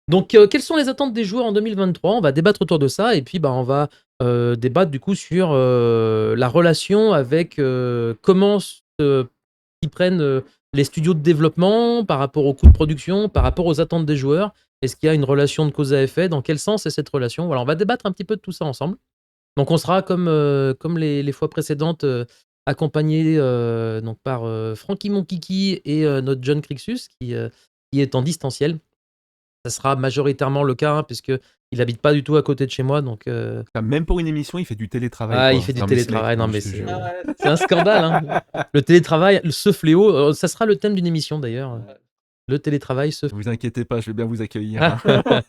Donc, quelles sont les attentes des joueurs en 2023? On va débattre autour de ça et puis, bah, on va, débattre du coup sur, la relation avec, comment s'y prennent, les studios de développement par rapport aux coûts de production, par rapport aux attentes des joueurs. Est-ce qu'il y a une relation de cause à effet? Dans quel sens est cette relation? Voilà, on va débattre un petit peu de tout ça ensemble. Donc on sera comme les fois précédentes, accompagnés, donc par, Francky mon kiki et notre John Crixus qui est en distanciel. Ça sera majoritairement le cas, hein, puisqu'il habite pas du tout à côté de chez moi, donc Enfin, même pour une émission, il fait du télétravail, il quoi. fait du Non, mais ce mec, télétravail. Non, non, mais je te c'est jure. Ah ouais, c'est un scandale, hein. Le télétravail, ce fléau, ça sera le thème d'une émission d'ailleurs, ouais. le télétravail, ce Ne vous fléau. inquiétez pas, je vais bien vous accueillir, hein.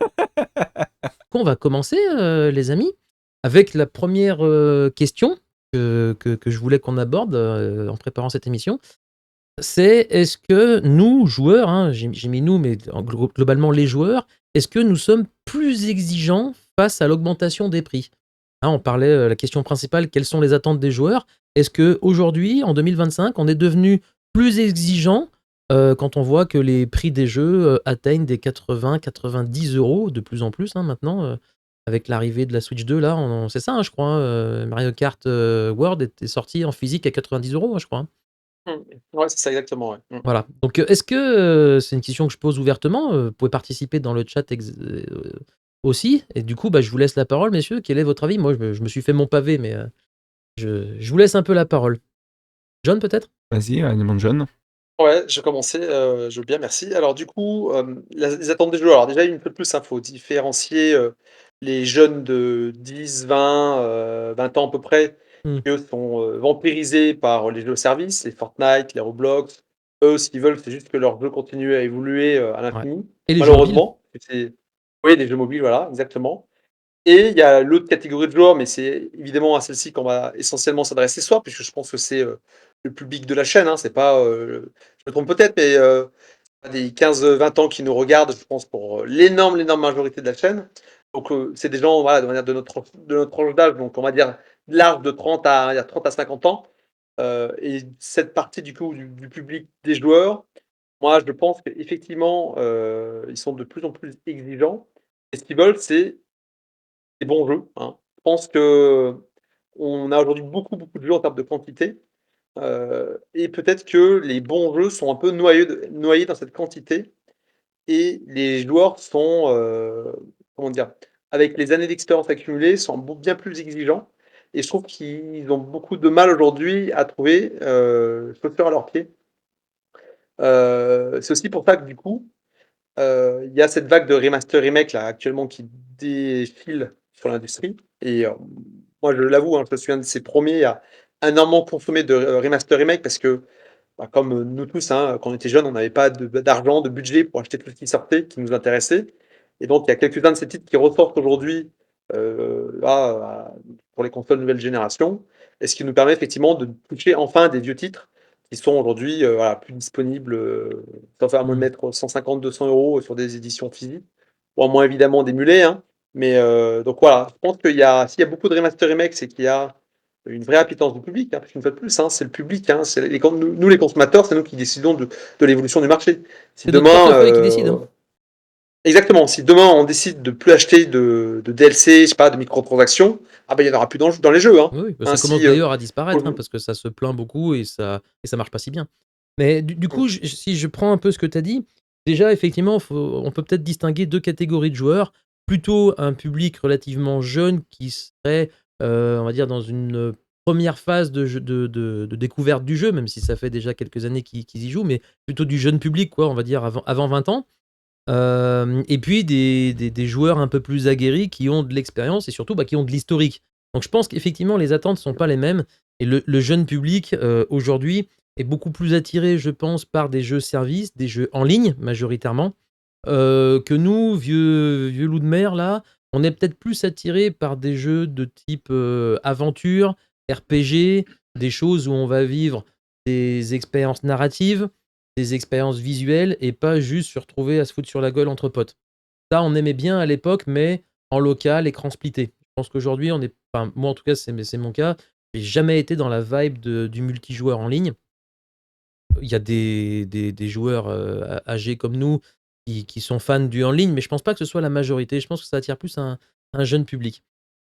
On va commencer, les amis, avec la première question que je voulais qu'on aborde, en préparant cette émission. C'est est-ce que nous, joueurs, hein, j'ai mis nous, mais globalement les joueurs, est-ce que nous sommes plus exigeants face à l'augmentation des prix? Hein, on parlait, la question principale, quelles sont les attentes des joueurs? Est-ce qu'aujourd'hui, en 2025, on est devenu plus exigeant, quand on voit que les prix des jeux, atteignent des 80-90 € de plus en plus, hein, maintenant, avec l'arrivée de la Switch 2 là, c'est ça, hein, je crois, hein, Mario Kart, World était sorti en physique à 90 €, hein, je crois, hein? Mmh. Ouais, c'est ça exactement, ouais. Mmh. Voilà, donc est-ce que, c'est une question que je pose ouvertement, vous pouvez participer dans le chat aussi et du coup, bah, je vous laisse la parole messieurs. Quel est votre avis? Moi, je me suis fait mon pavé mais je vous laisse un peu la parole. John peut-être? Vas-y, demande John. Ouais, je vais commencer, je veux bien, merci. Alors du coup, les attentes des joueurs. Alors déjà, une fois de plus, il faut différencier, les jeunes de 10-20, 20 ans à peu près, Mmh, qui eux sont, vampirisés par les jeux services, les Fortnite, les Roblox. Eux, ce qu'ils veulent, c'est juste que leur jeu continue à évoluer, à ouais l'infini. et les jeux mobiles? Malheureusement, c'est oui, les jeux mobiles, voilà, exactement. Et il y a l'autre catégorie de joueurs, mais c'est évidemment à celle-ci qu'on va essentiellement s'adresser ce soir, puisque je pense que c'est, le public de la chaîne, hein. C'est pas, je me trompe peut-être, mais, des 15-20 ans qui nous regardent, je pense pour, l'énorme majorité de la chaîne. Donc, c'est des gens, voilà, de notre tranche d'âge, donc on va dire large de 30 à on va dire 30 à 50 ans. Et cette partie du coup du public des joueurs, moi je pense qu'effectivement, ils sont de plus en plus exigeants et ce qu'ils veulent, c'est des bons jeux, hein. Je pense qu'on a aujourd'hui beaucoup de jeux en termes de quantité, et peut-être que les bons jeux sont un peu noyés dans cette quantité et les joueurs sont, comment dire? Avec les années d'expérience accumulées, sont bien plus exigeants et je trouve qu'ils ont beaucoup de mal aujourd'hui à trouver, chaussures à leurs pieds. C'est aussi pour ça que du coup, il y a cette vague de remaster remake là actuellement qui défile sur l'industrie et moi je l'avoue, hein, je me souviens de ces premiers à énormément consommer de, remaster remake parce que, bah, comme, nous tous, hein, quand on était jeunes, on n'avait pas d'argent, de budget pour acheter tout ce qui sortait, qui nous intéressait et donc il y a quelques-uns de ces titres qui ressortent aujourd'hui, là, pour les consoles nouvelle génération et ce qui nous permet effectivement de toucher enfin des vieux titres qui sont aujourd'hui, voilà, plus disponibles, sauf à moins de Mmh. mettre 150-200 € sur des éditions physiques ou à moins évidemment d'émuler, hein, mais donc voilà, je pense qu'il y a s'il y a beaucoup de remaster remake, c'est qu'il y a une vraie appétence du public, hein, parce qu'une fois de plus, hein, c'est le public, hein, c'est nous les consommateurs, c'est nous qui décidons de l'évolution du marché. Si C'est notre demain, portefeuille qui décide, hein. exactement, si demain on décide de plus acheter de DLC, je sais pas, de microtransactions, ah bah, il y en aura plus dans les jeux, hein. Oui, oui, bah, ça commence Ainsi, d'ailleurs à disparaître, hein, aujour parce que ça se plaint beaucoup et ça marche pas si bien. Mais du mmh, coup, si je prends un peu ce que tu as dit, déjà effectivement, on peut peut-être distinguer 2 catégories de joueurs. Plutôt un public relativement jeune qui serait, on va dire dans une, première phase de jeu de découverte du jeu, même si ça fait déjà quelques années qu'ils y jouent, mais plutôt du jeune public quoi, on va dire avant 20 ans. Et puis des joueurs un peu plus aguerris qui ont de l'expérience et surtout, bah, qui ont de l'historique. Donc je pense qu'effectivement les attentes sont pas les mêmes et le jeune public, aujourd'hui est beaucoup plus attiré, je pense, par des jeux services, des jeux en ligne majoritairement, que nous, vieux loups de mer là, on est peut-être plus attiré par des jeux de type, aventure, RPG, des choses où on va vivre des expériences narratives, des expériences visuelles et pas juste se retrouver à se foutre sur la gueule entre potes. Ça, on aimait bien à l'époque, mais en local, écran splitté. Je pense qu'aujourd'hui, on est enfin, moi en tout cas, c'est mon cas, j'ai jamais été dans la vibe du multijoueur en ligne. Il y a des joueurs, âgés comme nous qui sont fans du en ligne, mais je pense pas que ce soit la majorité. Je pense que ça attire plus un jeune public.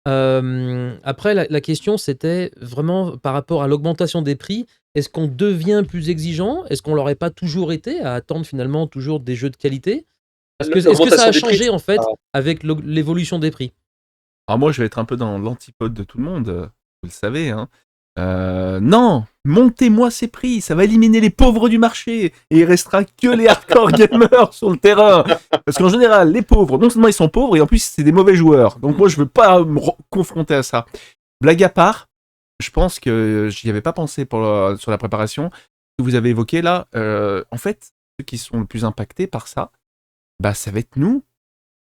Après la question, c'était vraiment par rapport à l'augmentation des prix. Est-ce qu'on devient plus exigeant? Est-ce qu'on l'aurait pas toujours été, à attendre finalement toujours des jeux de qualité? Parce que est-ce que ça L'augmentation a des prix, changé en ah, fait avec l'évolution des prix? Alors moi, je vais être un peu dans l'antipode de tout le monde, vous le savez, hein. Non, montez-moi ces prix, ça va éliminer les pauvres du marché et il restera que les hardcore gamers sur le terrain. Parce qu'en général, les pauvres, non seulement ils sont pauvres et en plus c'est des mauvais joueurs. Donc moi, je veux pas me confronter à ça. Blague à part, je pense que j'y avais pas pensé sur la préparation que vous avez évoqué là. En fait, ceux qui sont le plus impactés par ça, bah ça va être nous,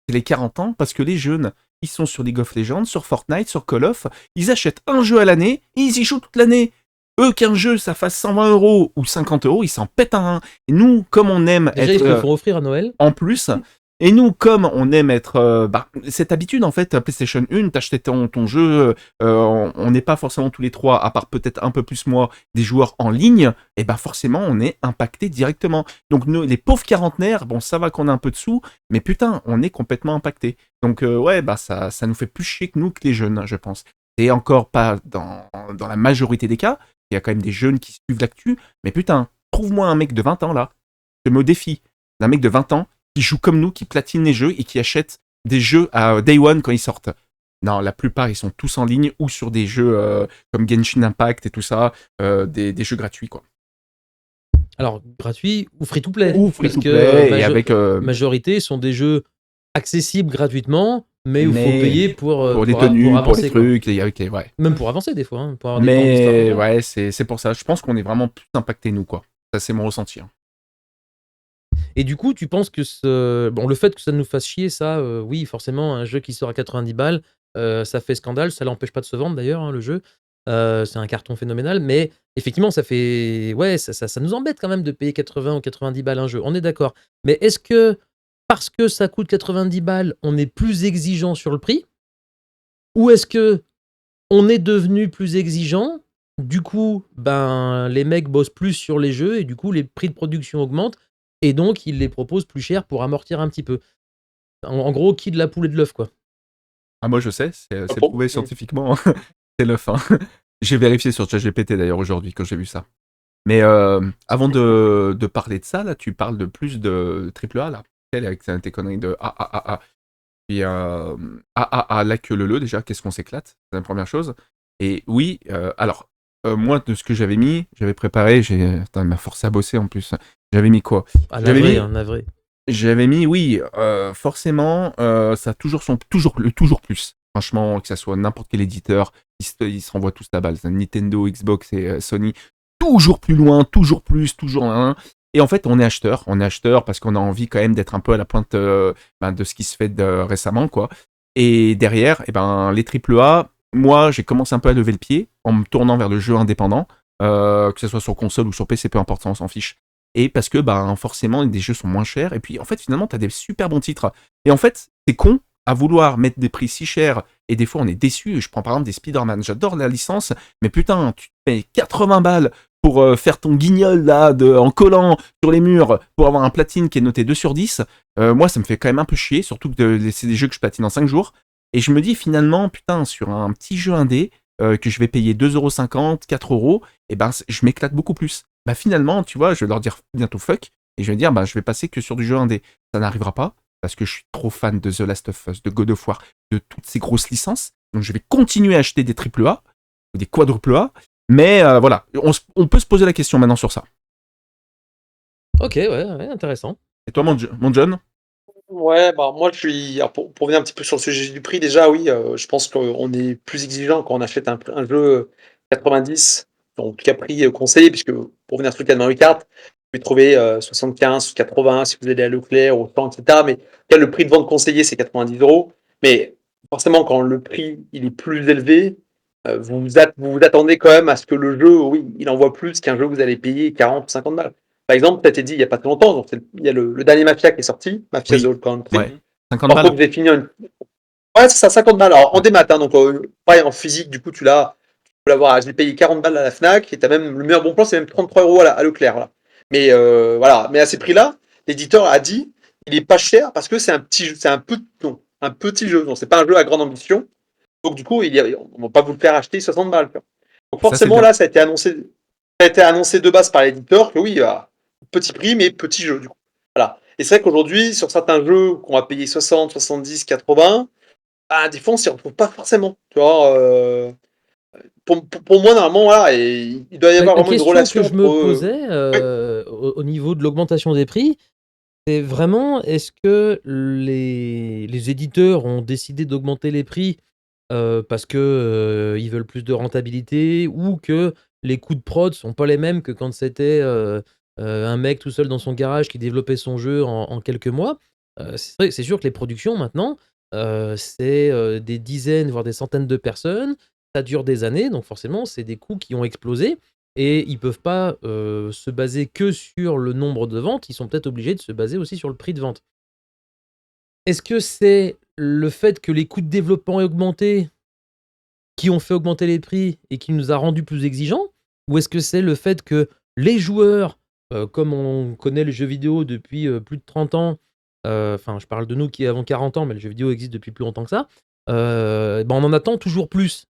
c'est les 40 ans, parce que les jeunes, ils sont sur League of Legends, sur Fortnite, sur Call of, ils achètent un jeu à l'année, et ils y jouent toute l'année. Eux, qu'un jeu, ça fasse 120 € ou 50 €, ils s'en pètent un. Et nous, comme on aime Déjà, ils se le être font offrir à Noël. en plus, et nous, comme on aime être... cette habitude, en fait, à PlayStation 1, t'achetais ton jeu, on n'est pas forcément tous les trois, à part peut-être un peu plus moi, des joueurs en ligne, et ben forcément, on est impacté directement. Donc nous, les pauvres quarantenaires, bon, ça va qu'on a un peu de sous, mais putain, on est complètement impacté. Donc ouais, bah ça nous fait plus chier que nous, que les jeunes, je pense. Et encore pas dans la majorité des cas, il y a quand même des jeunes qui suivent l'actu, mais putain, trouve-moi un mec de 20 ans, là, je me défie, d'un mec de 20 ans, qui jouent comme nous, qui platinent les jeux et qui achètent des jeux à Day One quand ils sortent. Non, la plupart, ils sont tous en ligne ou sur des jeux comme Genshin Impact et tout ça, des jeux gratuits, quoi. Alors, gratuit ou free-to-play. Ou Parce que free-to-play, et avec... majorité sont des jeux accessibles gratuitement, mais où il faut payer pour les tenues, pour avancer, les quoi. trucs, ouais. Même pour avancer des fois, hein, pour avoir des temps d'histoire. Mais ouais, c'est pour ça. Je pense qu'on est vraiment plus impacté, nous, quoi. Ça, c'est mon ressenti. Hein. Et du coup, tu penses que le fait que ça nous fasse chier, ça, oui, forcément, un jeu qui sort à 90 balles, ça fait scandale. Ça l'empêche pas de se vendre d'ailleurs, hein, le jeu. C'est un carton phénoménal, mais effectivement, ça fait ouais, ça nous embête quand même de payer 80 ou 90 balles un jeu. On est d'accord. Mais est-ce que, parce que ça coûte 90 balles, on est plus exigeant sur le prix? Ou est-ce qu'on est devenu plus exigeant, du coup, ben, les mecs bossent plus sur les jeux et du coup, les prix de production augmentent et donc ils les proposent plus cher pour amortir un petit peu? En gros, qui de la poule et de l'œuf, quoi? Ah, moi, je sais, c'est bon. prouvé scientifiquement. C'est l'œuf, hein. J'ai vérifié sur ChatGPT, d'ailleurs, aujourd'hui, quand j'ai vu ça. Mais avant de parler de ça, là, tu parles de plus de AAA, là. Avec tes conneries de AAA. Puis AAA, là, que le, déjà, qu'est-ce qu'on s'éclate? C'est la première chose. Et oui, alors, moi, de ce que j'avais mis, j'avais préparé, Attends, il m'a forcé à bosser, en plus. J'avais mis quoi? Ah, J'avais navré, mis... hein, navré. J'avais mis, oui, forcément, ça a toujours plus. Franchement, que ça soit n'importe quel éditeur, ils se renvoient tous la balle. Nintendo, Xbox et Sony, toujours plus loin, toujours plus, toujours un. Et en fait, on est acheteur parce qu'on a envie quand même d'être un peu à la pointe de ce qui se fait récemment, quoi. Et derrière, les AAA, moi, j'ai commencé un peu à lever le pied en me tournant vers le jeu indépendant, que ce soit sur console ou sur PC, peu importe, ça, on s'en fiche. Et parce que forcément des jeux sont moins chers et puis en fait finalement t'as des super bons titres et en fait c'est con à vouloir mettre des prix si chers et des fois on est déçu. Je prends par exemple des Spider-Man, j'adore la licence, mais putain tu te payes 80 balles pour faire ton guignol là en collant sur les murs pour avoir un platine qui est noté 2 sur 10. Moi ça me fait quand même un peu chier, surtout que c'est des jeux que je platine en 5 jours et je me dis finalement putain sur un petit jeu indé que je vais payer 2,50 €, 4 €, et je m'éclate beaucoup plus. Finalement, tu vois, je vais leur dire bientôt fuck, et je vais dire, je vais passer que sur du jeu indé. Ça n'arrivera pas, parce que je suis trop fan de The Last of Us, de God of War, de toutes ces grosses licences, donc je vais continuer à acheter des AAA, ou des quadruple-A, mais voilà, on peut se poser la question maintenant sur ça. Ok, ouais, intéressant. Et toi, mon John? Ouais, moi je suis. Alors, pour revenir un petit peu sur le sujet du prix, déjà, oui, je pense qu'on est plus exigeant quand on achète un jeu 90, en tout cas prix conseillé, puisque pour revenir sur le cas de Mario Kart, vous pouvez trouver 75, 80 si vous allez à Leclerc, au Auchan, etc. Mais en tout cas, le prix de vente conseillé, c'est 90 €. Mais forcément, quand le prix il est plus élevé, vous vous attendez quand même à ce que le jeu, oui, il envoie plus qu'un jeu que vous allez payer 40 ou 50 balles. Par exemple, ça a été dit il n'y a pas très longtemps, donc il y a le dernier Mafia qui est sorti, Mafia Oui. The Old Country. Ouais. 50 Par contre, balles. j'ai fini ouais, c'est ça, 50 balles. Alors, en démat, hein, donc pareil, en physique, du coup, tu peux l'avoir. J'ai payé 40 balles à la Fnac, et t'as même le meilleur bon plan, c'est même 33 € à Leclerc. Voilà. Mais voilà, mais à ces prix-là, l'éditeur a dit il est pas cher parce que c'est un petit jeu. Donc c'est pas un jeu à grande ambition. Donc du coup, on va pas vous le faire acheter 60 balles. Quoi. Donc Ça, c'est forcément, bien. là, ça a été annoncé de base par l'éditeur que oui, petit prix, mais petit jeu, du coup. Voilà. Et c'est vrai qu'aujourd'hui, sur certains jeux qu'on va payer 60, 70, 80, des fois, on s'y retrouve pas forcément. Tu vois, pour moi, normalement, voilà, et il doit y avoir La vraiment une question que relation je me entre. posais Oui, au niveau de l'augmentation des prix, c'est vraiment est-ce que les éditeurs ont décidé d'augmenter les prix parce que ils veulent plus de rentabilité ou que les coûts de prod sont pas les mêmes que quand c'était un mec tout seul dans son garage qui développait son jeu en quelques mois. C'est sûr que les productions maintenant, c'est des dizaines, voire des centaines de personnes. Ça dure des années, donc forcément, c'est des coûts qui ont explosé et ils peuvent pas se baser que sur le nombre de ventes. Ils sont peut-être obligés de se baser aussi sur le prix de vente. Est-ce que c'est le fait que les coûts de développement aient augmenté qui ont fait augmenter les prix et qui nous a rendus plus exigeants? Ou est-ce que c'est le fait que les joueurs, comme on connaît le jeu vidéo depuis plus de 30 ans, enfin je parle de nous qui avons 40 ans, mais le jeu vidéo existe depuis plus longtemps que ça, on en attend toujours plus.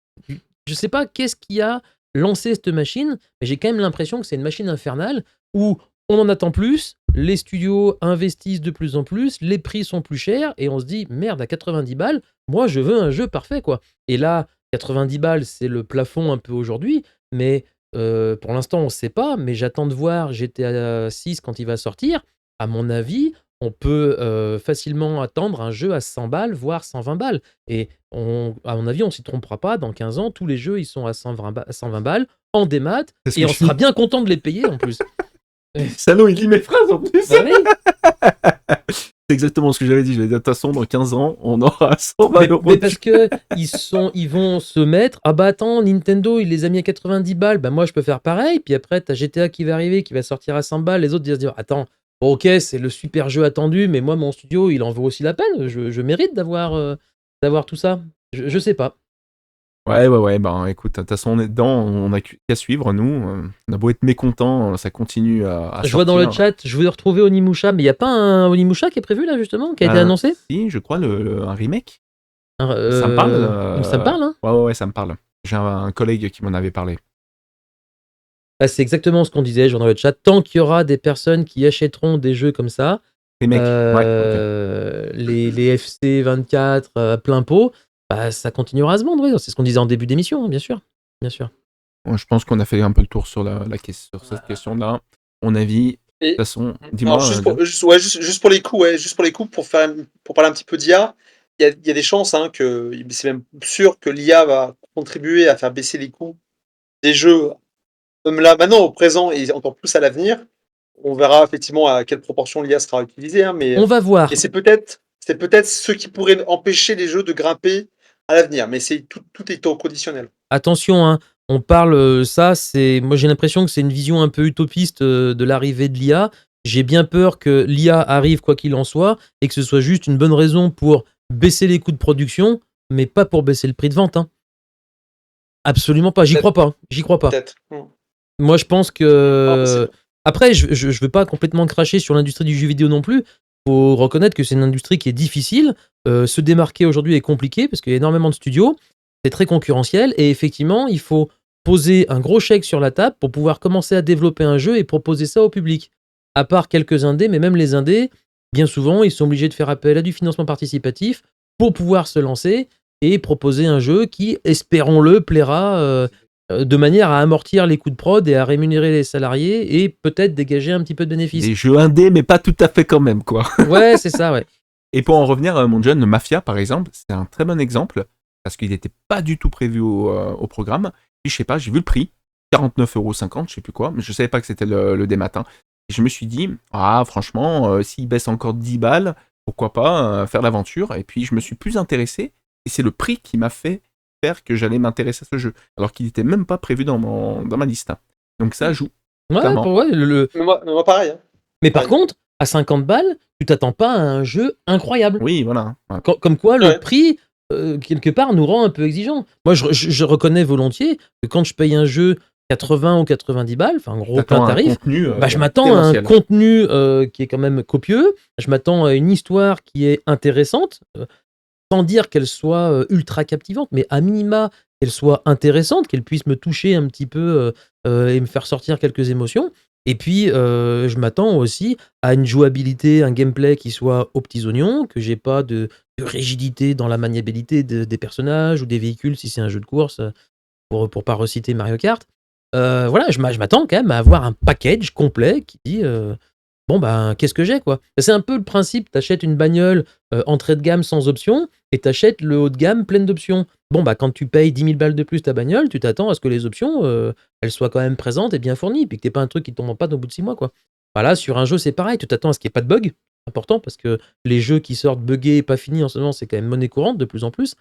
Je sais pas qu'est-ce qui a lancé cette machine, mais j'ai quand même l'impression que c'est une machine infernale où on en attend plus, les studios investissent de plus en plus, les prix sont plus chers et on se dit merde à 90 balles, moi je veux un jeu parfait quoi. Et là 90 balles, c'est le plafond un peu aujourd'hui, mais pour l'instant, on ne sait pas. Mais j'attends de voir GTA 6 quand il va sortir. À mon avis, on peut facilement attendre un jeu à 100 balles, voire 120 balles. Et à mon avis, on ne s'y trompera pas. Dans 15 ans, tous les jeux, ils sont à 120 balles en démat. C'est ce Et que on je sera dis. bien content de les payer en plus. Salaud, il lit mes phrases en plus. Bah oui. C'est exactement ce que j'avais dit. J'avais dit, de toute façon, dans 15 ans, on aura 120 euros. Mais parce que ils vont se mettre. Ah bah attends, Nintendo, il les a mis à 90 balles. Bah moi, je peux faire pareil. Puis après, t'as GTA qui va arriver, qui va sortir à 100 balles. Les autres, ils vont se dire, attends, bon, ok, c'est le super jeu attendu, mais moi, mon studio, il en vaut aussi la peine. Je mérite d'avoir tout ça. Je sais pas. Ouais, ben écoute, de toute façon, on est dedans, on a qu'à suivre, nous. On a beau être mécontents, ça continue à Je vois dans le sortir. chat, je voulais retrouver Onimusha, mais il n'y a pas un Onimusha qui est prévu là, justement, qui a été annoncé? Si, je crois, un remake. Un, Ça me parle. Ça me parle, hein? Ouais, ça me parle. J'ai un collègue qui m'en avait parlé. Bah, c'est exactement ce qu'on disait, je vois dans le chat. Tant qu'il y aura des personnes qui achèteront des jeux comme ça, Remake, ouais, ok. les FC 24 à plein pot, bah, ça continuera à se vendre. Oui. C'est ce qu'on disait en début d'émission, hein, bien sûr. Bien sûr. Bon, je pense qu'on a fait un peu le tour sur sur cette question-là. Mon avis, de toute et façon, alors dis-moi. juste pour les coups, juste pour les coups, pour parler un petit peu d'IA, il y a des chances que c'est même sûr que l'IA va contribuer à faire baisser les coûts des jeux, même là maintenant au présent et encore plus à l'avenir. On verra effectivement à quelle proportion l'IA sera utilisée, On va voir. et c'est peut-être ce qui pourrait empêcher les jeux de grimper à l'avenir, mais c'est tout est au conditionnel. Attention, hein, on parle ça, moi j'ai l'impression que c'est une vision un peu utopiste de l'arrivée de l'IA. J'ai bien peur que l'IA arrive quoi qu'il en soit et que ce soit juste une bonne raison pour baisser les coûts de production, mais pas pour baisser le prix de vente. Hein. Absolument pas, j'y crois pas. J'y crois pas. Peut-être. Moi je pense Ah, mais c'est que. bon. Après, je veux pas complètement cracher sur l'industrie du jeu vidéo non plus. Faut reconnaître que c'est une industrie qui est difficile. Se démarquer aujourd'hui est compliqué parce qu'il y a énormément de studios. C'est très concurrentiel et effectivement, il faut poser un gros chèque sur la table pour pouvoir commencer à développer un jeu et proposer ça au public. À part quelques indés, mais même les indés, bien souvent, ils sont obligés de faire appel à du financement participatif pour pouvoir se lancer et proposer un jeu qui, espérons-le, plaira de manière à amortir les coûts de prod et à rémunérer les salariés et peut-être dégager un petit peu de bénéfices. Des jeux indés, mais pas tout à fait quand même, quoi. Ouais, c'est ça, ouais. Et pour en revenir à mon jeune, Mafia, par exemple, c'est un très bon exemple, parce qu'il n'était pas du tout prévu au programme. Puis, je sais pas, j'ai vu le prix, 49,50 €, je sais plus quoi, mais je savais pas que c'était le démat. Et je me suis dit, franchement, s'il baisse encore 10 balles, pourquoi pas faire l'aventure. Et puis, je me suis plus intéressé, et c'est le prix qui m'a fait faire que j'allais m'intéresser à ce jeu, alors qu'il n'était même pas prévu dans ma liste. Donc ça joue. Ouais, Clairement. ouais, Mais moi pareil. Mais par Pareil. contre, à 50 balles, tu t'attends pas à un jeu incroyable. Oui, voilà. Ouais. Comme quoi, le Ouais. prix, quelque part, nous rend un peu exigeants. Moi, je reconnais volontiers que quand je paye un jeu 80 ou 90 balles, enfin gros plein T'attends un tarif, contenu bah, je m'attends à un démentiel. contenu qui est quand même copieux, je m'attends à une histoire qui est intéressante, sans dire qu'elle soit ultra captivante, mais à minima qu'elle soit intéressante, qu'elle puisse me toucher un petit peu et me faire sortir quelques émotions. Et puis je m'attends aussi à une jouabilité, un gameplay qui soit aux petits oignons, que j'ai pas de rigidité dans la maniabilité des personnages ou des véhicules si c'est un jeu de course, pour pas reciter Mario Kart. Voilà, je m'attends quand même à avoir un package complet qui dit bon ben qu'est-ce que j'ai quoi. C'est un peu le principe, t'achètes une bagnole entrée de gamme sans option et t'achètes le haut de gamme pleine d'options. Bon bah quand tu payes 10 000 balles de plus ta bagnole, tu t'attends à ce que les options elles soient quand même présentes et bien fournies, puis que t'aies pas un truc qui tombe en panne au bout de 6 mois quoi. Voilà, sur un jeu c'est pareil, tu t'attends à ce qu'il n'y ait pas de bug, important parce que les jeux qui sortent buggés et pas finis en ce moment c'est quand même monnaie courante de plus en plus.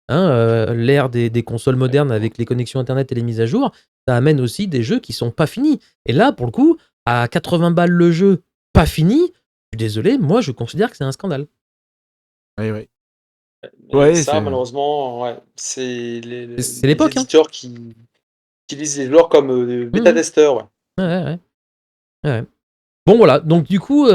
Hein, l'ère des consoles modernes avec les connexions internet et les mises à jour, ça amène aussi des jeux qui sont pas finis. Et là, pour le coup, à 80 balles le jeu, pas fini, je suis désolé, moi je considère que c'est un scandale. Oui, oui. Et Ouais, ça, c'est malheureusement, ouais, c'est les, C'est les l'époque, hein. éditeurs qui utilisent les joueurs comme Mmh. bêta-testeurs. Ouais. Ouais, ouais, ouais. Ouais. Bon voilà, donc du coup,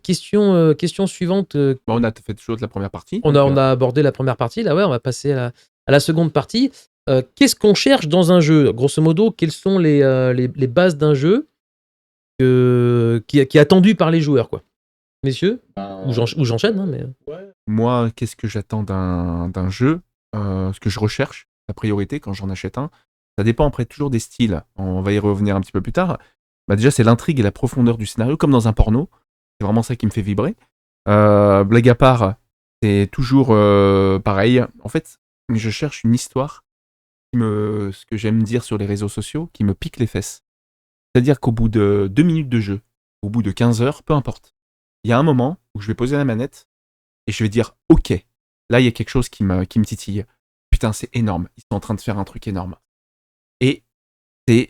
question suivante, bon, on a fait toujours de la première partie, on a donc on a abordé la première partie, là ouais, on va passer à la seconde partie. Qu'est-ce qu'on cherche dans un jeu? Grosso modo, quelles sont les bases d'un jeu qui est attendu par les joueurs, quoi. Messieurs? Ou j'enchaîne, hein, mais. moi, qu'est-ce que j'attends d'un jeu ce que je recherche, la priorité quand j'en achète un, ça dépend après toujours des styles. On va y revenir un petit peu plus tard. Bah, déjà, c'est l'intrigue et la profondeur du scénario, comme dans un porno. C'est vraiment ça qui me fait vibrer. Blague à part, c'est toujours pareil. En fait, je cherche une histoire ce que j'aime dire sur les réseaux sociaux, qui me pique les fesses. C'est-à-dire qu'au bout de 2 minutes de jeu, au bout de 15 heures, peu importe, il y a un moment où je vais poser la manette et je vais dire ok, là il y a quelque chose qui me titille. Putain, c'est énorme, ils sont en train de faire un truc énorme. Et c'est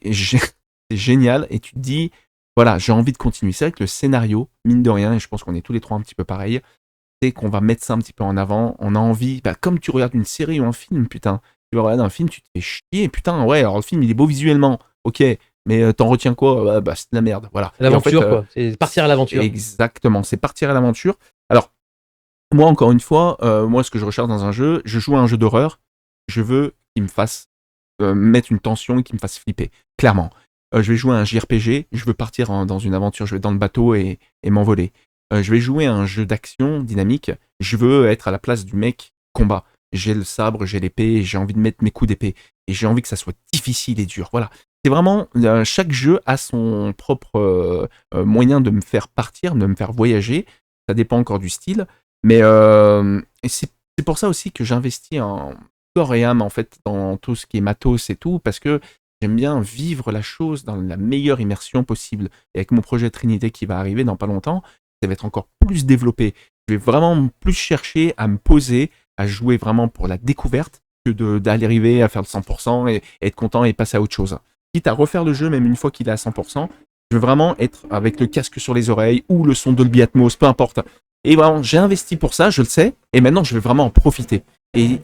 génial et tu te dis, voilà, j'ai envie de continuer. C'est vrai que le scénario, mine de rien, et je pense qu'on est tous les trois un petit peu pareil, c'est qu'on va mettre ça un petit peu en avant. On a envie, bah, comme tu regardes une série ou un film, putain, tu vas regarder un film, tu te fais chier, putain, ouais, alors le film il est beau visuellement, ok, mais t'en retiens quoi? Bah, c'est de la merde, voilà. Et en fait, L'aventure, quoi. C'est partir à l'aventure. exactement, c'est partir à l'aventure. Alors, moi, encore une fois, moi, ce que je recherche dans un jeu, je joue à un jeu d'horreur, je veux qu'il me fasse mettre une tension et qu'il me fasse flipper, clairement. Je vais jouer à un JRPG, je veux partir dans une aventure, je vais dans le bateau et m'envoler. Je vais jouer à un jeu d'action dynamique, je veux être à la place du mec combat. J'ai le sabre, j'ai l'épée, j'ai envie de mettre mes coups d'épée. Et j'ai envie que ça soit difficile et dur. Voilà. C'est vraiment, chaque jeu a son propre moyen de me faire partir, de me faire voyager. Ça dépend encore du style. Mais et c'est pour ça aussi que j'investis en corps et âme en fait dans tout ce qui est matos et tout, parce que j'aime bien vivre la chose dans la meilleure immersion possible. Et avec mon projet Trinité qui va arriver dans pas longtemps, ça va être encore plus développé. Je vais vraiment plus chercher à me poser, à jouer vraiment pour la découverte, que d'aller arriver à faire le 100% et être content et passer à autre chose. Quitte à refaire le jeu même une fois qu'il est à 100%, je veux vraiment être avec le casque sur les oreilles ou le son Dolby Atmos, peu importe. Et vraiment, j'ai investi pour ça, je le sais, et maintenant je vais vraiment en profiter. Et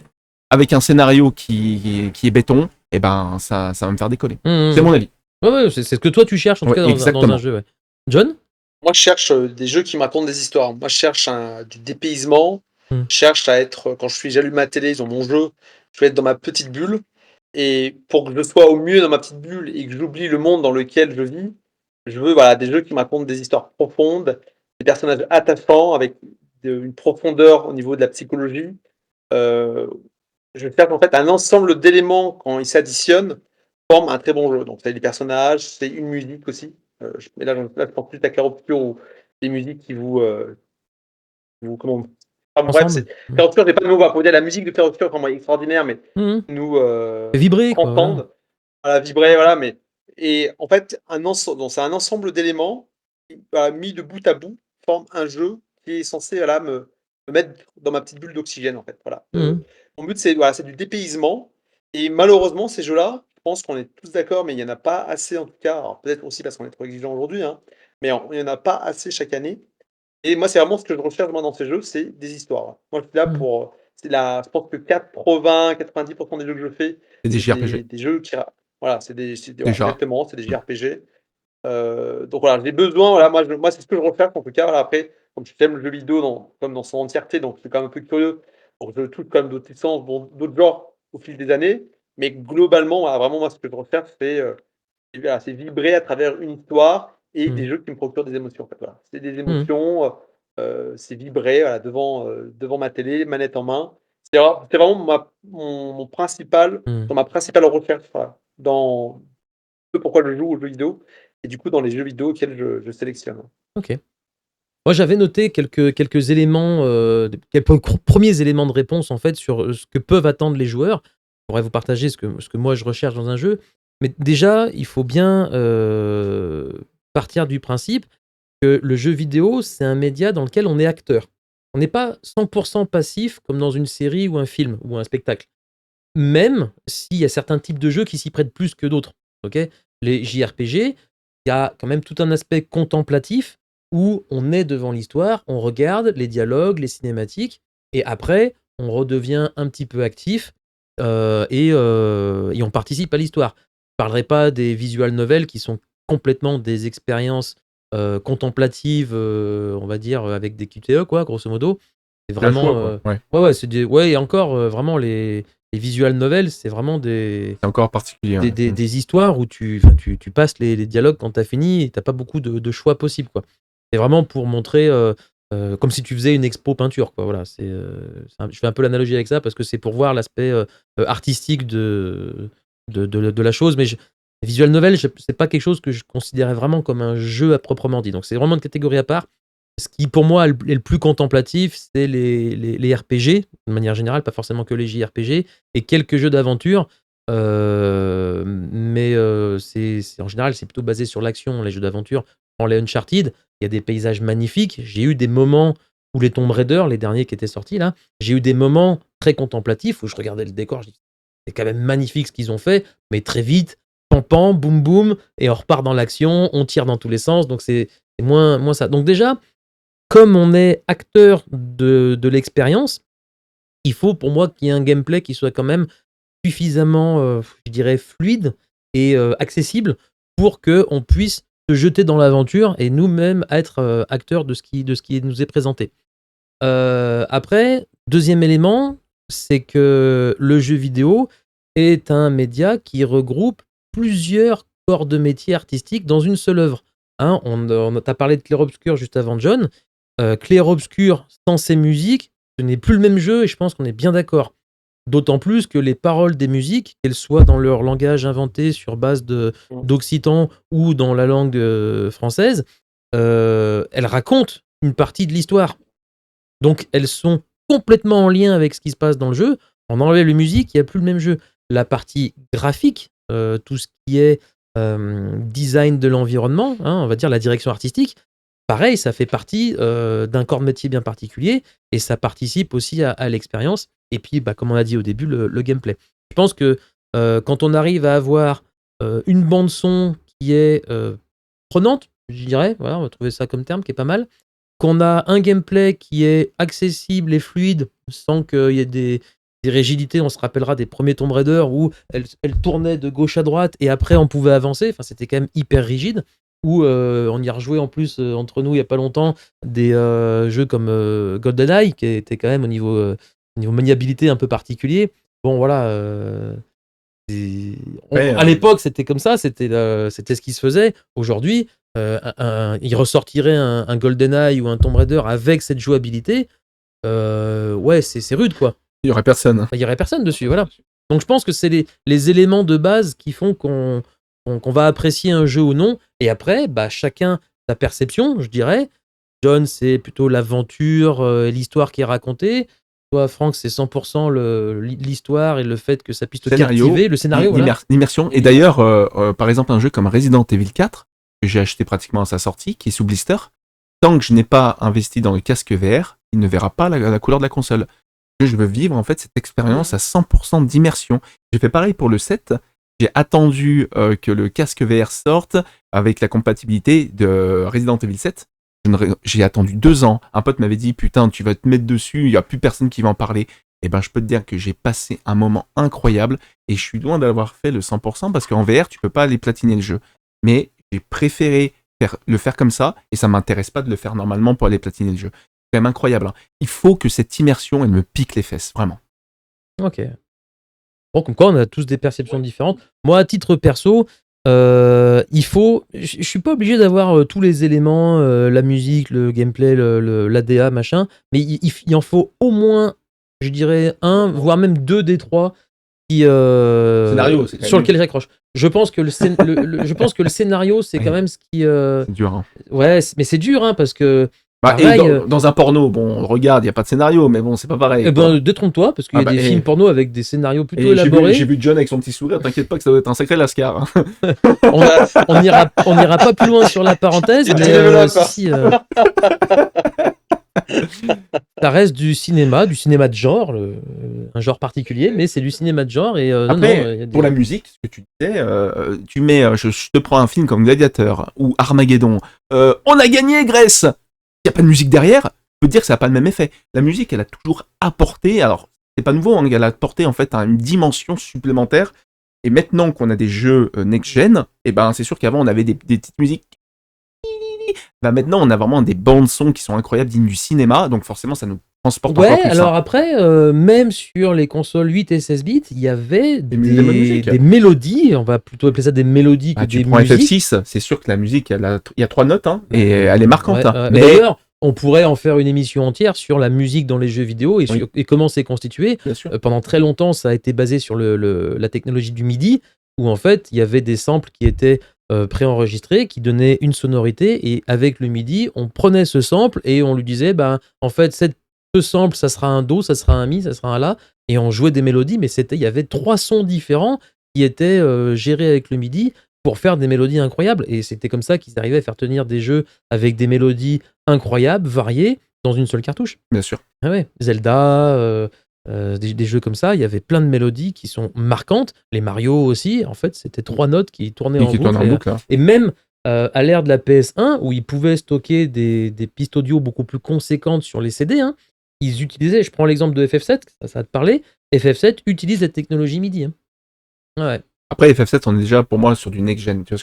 avec un scénario qui est béton, et ben ça va me faire décoller. C'est mon Ok. avis. Ouais, ouais, c'est ce que toi tu cherches en tout Ouais, cas dans un exactement. jeu, ouais. John? Moi, je cherche des jeux qui me racontent des histoires. Moi, je cherche du dépaysement. Hmm. Je cherche à être, quand j'allume ma télé, ils ont mon jeu, je vais être dans ma petite bulle. Et pour que je sois au mieux dans ma petite bulle et que j'oublie le monde dans lequel je vis, je veux voilà, des jeux qui me racontent des histoires profondes, des personnages attachants avec une profondeur au niveau de la psychologie. Euh, je cherche en fait un ensemble d'éléments quand ils s'additionnent forment un très bon jeu. Donc c'est des personnages, c'est une musique aussi. Mais là, je pense plus à Clair-Obscur ou des musiques qui comment enfin, bref, Ensemble? c'est Clair-Obscur, j'ai pas de mots pour dire la musique de Clair-Obscur, comment elle est extraordinaire, mais Mhm. nous Vibrer, quoi, voilà. entendent, voilà, vibrer, voilà, mais et en fait, donc c'est un ensemble d'éléments qui, mis de bout à bout, forment un jeu qui est censé voilà, me mettre dans ma petite bulle d'oxygène, en fait. Voilà. Mhm. Mon but, c'est voilà, c'est du dépaysement. Et malheureusement, ces jeux-là, je pense qu'on est tous d'accord, mais il n'y en a pas assez en tout cas. Alors peut-être aussi parce qu'on est trop exigeant aujourd'hui, hein, mais il n'y en a pas assez chaque année. Et moi, c'est vraiment ce que je recherche moi, dans ces jeux, c'est des histoires. Moi, je suis là Mhm. pour. Je pense que 80-90% des jeux que je fais, C'est des c'est JRPG. des jeux qui. Voilà, voilà, Déjà. exactement, c'est des JRPG. Donc voilà, j'ai besoin, voilà, moi c'est ce que je recherche en tout cas, voilà, après, comme j'aime le jeu vidéo comme dans son entièreté, donc je suis quand même un peu curieux, donc je touche quand même d'autres licences, bon, d'autres genres au fil des années, mais globalement, voilà, vraiment moi ce que je recherche voilà, c'est vibrer à travers une histoire et des Mmh. jeux qui me procurent des émotions, en fait, voilà. C'est des Mmh. émotions, c'est vibrer, voilà, devant ma télé, manette en main. C'est vraiment Mmh. ma principale recherche, voilà, dans peu pourquoi je joue aux jeux vidéo et du coup dans les jeux vidéo auxquels je sélectionne. OK. Moi, j'avais noté quelques éléments, quelques premiers éléments de réponse, en fait, sur, ce que peuvent attendre les joueurs. Je pourrais vous partager ce que moi je recherche dans un jeu. Mais déjà, il faut bien, partir du principe que le jeu vidéo, c'est un média dans lequel on est acteur. On n'est pas 100 passif comme dans une série ou un film ou un spectacle. Même s'il y a certains types de jeux qui s'y prêtent plus que d'autres, OK? Les JRPG, il y a quand même tout un aspect contemplatif où on est devant l'histoire, on regarde les dialogues, les cinématiques et après on redevient un petit peu actif, et on participe à l'histoire. Je parlerai pas des visual novels qui sont complètement des expériences, contemplatives, on va dire, avec des QTE quoi, grosso modo. C'est La joie, vraiment, quoi. Ouais. ouais, c'est des ouais et encore, vraiment les visual novels, c'est vraiment C'est encore particulier. Ouais. des histoires où tu passes les dialogues quand tu as fini et tu pas beaucoup de choix possibles, quoi. C'est vraiment pour montrer, comme si tu faisais une expo peinture, quoi. Voilà, je fais un peu l'analogie avec ça parce que c'est pour voir l'aspect, artistique de la chose, mais les visual novels, c'est pas quelque chose que je considérais vraiment comme un jeu à proprement dit. Donc c'est vraiment une catégorie à part. Ce qui, pour moi, est le plus contemplatif, c'est les RPG, de manière générale, pas forcément que les JRPG, et quelques jeux d'aventure. Mais en général, c'est plutôt basé sur l'action, les jeux d'aventure. Prends les Uncharted, il y a des paysages magnifiques. J'ai eu des moments où les Tomb Raider, les derniers qui étaient sortis là, j'ai eu des moments très contemplatifs où je regardais le décor, je dis c'est quand même magnifique ce qu'ils ont fait, mais très vite, pam pam, boum boum, et on repart dans l'action, on tire dans tous les sens, donc c'est moins ça. Donc déjà, comme on est acteur de l'expérience, il faut pour moi qu'il y ait un gameplay qui soit quand même suffisamment, je dirais fluide et accessible pour qu'on puisse se jeter dans l'aventure et nous-mêmes être, acteurs de ce qui nous est présenté. Après, deuxième élément, c'est que le jeu vidéo est un média qui regroupe plusieurs corps de métier artistiques dans une seule œuvre. Hein, tu as parlé de Clair Obscur juste avant John. Clair Obscur, sans ses musiques, ce n'est plus le même jeu et je pense qu'on est bien d'accord. D'autant plus que les paroles des musiques, qu'elles soient dans leur langage inventé sur base Mmh. d'occitan ou dans la langue française, elles racontent une partie de l'histoire. Donc elles sont complètement en lien avec ce qui se passe dans le jeu. On enlève les musiques, il n'y a plus le même jeu. La partie graphique, tout ce qui est design de l'environnement, hein, on va dire la direction artistique, pareil, ça fait partie d'un corps de métier bien particulier et ça participe aussi à l'expérience. Et puis, bah, comme on a dit au début, le gameplay. Je pense que quand on arrive à avoir une bande son qui est prenante, je dirais, voilà, on va trouver ça comme terme qui est pas mal, qu'on a un gameplay qui est accessible et fluide sans qu'il y ait des rigidités. On se rappellera des premiers Tomb Raider où elle tournait de gauche à droite et après on pouvait avancer. Enfin, c'était quand même hyper rigide. Où on y a rejoué en plus entre nous il n'y a pas longtemps des jeux comme GoldenEye qui était quand même au niveau maniabilité un peu particulier. Bon voilà, Ouais, à l'époque c'était comme ça, c'était ce qui se faisait. Aujourd'hui, il ressortirait un GoldenEye ou un Tomb Raider avec cette jouabilité. Ouais, c'est rude quoi. il y aurait personne. Il n'y aurait personne dessus, voilà. Donc je pense que c'est les éléments de base qui font qu'on va apprécier un jeu ou non. Et après, bah, chacun sa perception, je dirais. John, c'est plutôt l'aventure, l'histoire qui est racontée. Toi, Franck, c'est 100% l'histoire et le fait que ça puisse te captiver. Le scénario, voilà. L'immersion. Et d'ailleurs, par exemple, un jeu comme Resident Evil 4, que j'ai acheté pratiquement à sa sortie, qui est sous blister, tant que je n'ai pas investi dans le casque VR, il ne verra pas la couleur de la console. Je veux vivre en fait cette expérience à 100% d'immersion. J'ai fait pareil pour le 7. J'ai attendu que le casque VR sorte avec la compatibilité de Resident Evil 7. J'ai attendu 2 ans. Un pote m'avait dit putain, tu vas te mettre dessus, il n'y a plus personne qui va en parler. et ben je peux te dire que j'ai passé un moment incroyable et je suis loin d'avoir fait le 100% parce qu'en VR, tu peux pas aller platiner le jeu. Mais j'ai préféré le faire comme ça et ça m'intéresse pas de le faire normalement pour aller platiner le jeu. C'est quand même incroyable. Hein. Il faut que cette immersion, elle me pique les fesses, vraiment. Ok. Bon, comme quoi, on a tous des perceptions différentes. Moi, à titre perso, il faut. Je suis pas obligé d'avoir tous les éléments, la musique, le gameplay, l'ADA, machin, mais il en faut au moins, je dirais, un, voire même deux des trois qui, Scénario, c'est quand même sur lequel j'accroche. Je pense que je pense que le scénario, c'est quand même ce qui. C'est dur. Hein. Ouais, mais c'est dur, hein, parce que. Bah, Pareil, et dans un porno, bon, regarde, il n'y a pas de scénario, mais bon, c'est pas pareil. Eh ben, détrompe-toi, parce qu'il y a des films porno avec des scénarios plutôt élaborés. J'ai vu John avec son petit sourire, t'inquiète pas que ça doit être un sacré lascar. Hein. on n'ira pas plus loin sur la parenthèse, mais si, ça reste du cinéma de genre, un genre particulier, mais c'est du cinéma de genre. Et après, pour la musique, ce que tu disais, tu mets, je te prends un film comme Gladiator ou Armageddon, on a gagné Grèce. Il n'y a pas de musique derrière, je peux te dire que ça n'a pas le même effet. La musique, elle a toujours apporté, alors c'est pas nouveau, hein, elle a apporté en fait une dimension supplémentaire. Et maintenant qu'on a des jeux next-gen, et ben c'est sûr qu'avant on avait des petites musiques. Bah maintenant on a vraiment des bandes son qui sont incroyables, dignes du cinéma, donc forcément ça nous transporte encore plus. Alors après, même sur les consoles 8 et 16 bits, il y avait des mélodies, on va plutôt appeler ça des mélodies que des musiques. Tu prends FF6, c'est sûr que la musique, il y a 3 notes, hein, et elle est marquante. Hein. Mais d'ailleurs, on pourrait en faire une émission entière sur la musique dans les jeux vidéo et comment c'est constitué. Pendant très longtemps, ça a été basé sur la technologie du MIDI, où en fait, il y avait des samples qui étaient préenregistrés, qui donnaient une sonorité, et avec le MIDI, on prenait ce sample et on lui disait, en fait, ce sample, ça sera un Do, ça sera un Mi, ça sera un La, et on jouait des mélodies, mais il y avait 3 sons différents qui étaient gérés avec le MIDI pour faire des mélodies incroyables, et c'était comme ça qu'ils arrivaient à faire tenir des jeux avec des mélodies incroyables, variées, dans une seule cartouche. Bien sûr. Ah ouais, Zelda, des jeux comme ça, il y avait plein de mélodies qui sont marquantes, les Mario aussi, en fait, c'était 3 notes qui tournaient en boucle, et même à l'ère de la PS1, où ils pouvaient stocker des pistes audio beaucoup plus conséquentes sur les CD, hein, ils utilisaient, je prends l'exemple de FF7, ça va te parler, FF7 utilise la technologie MIDI. Hein. Ouais. Après, FF7, on est déjà pour moi sur du next-gen. Tu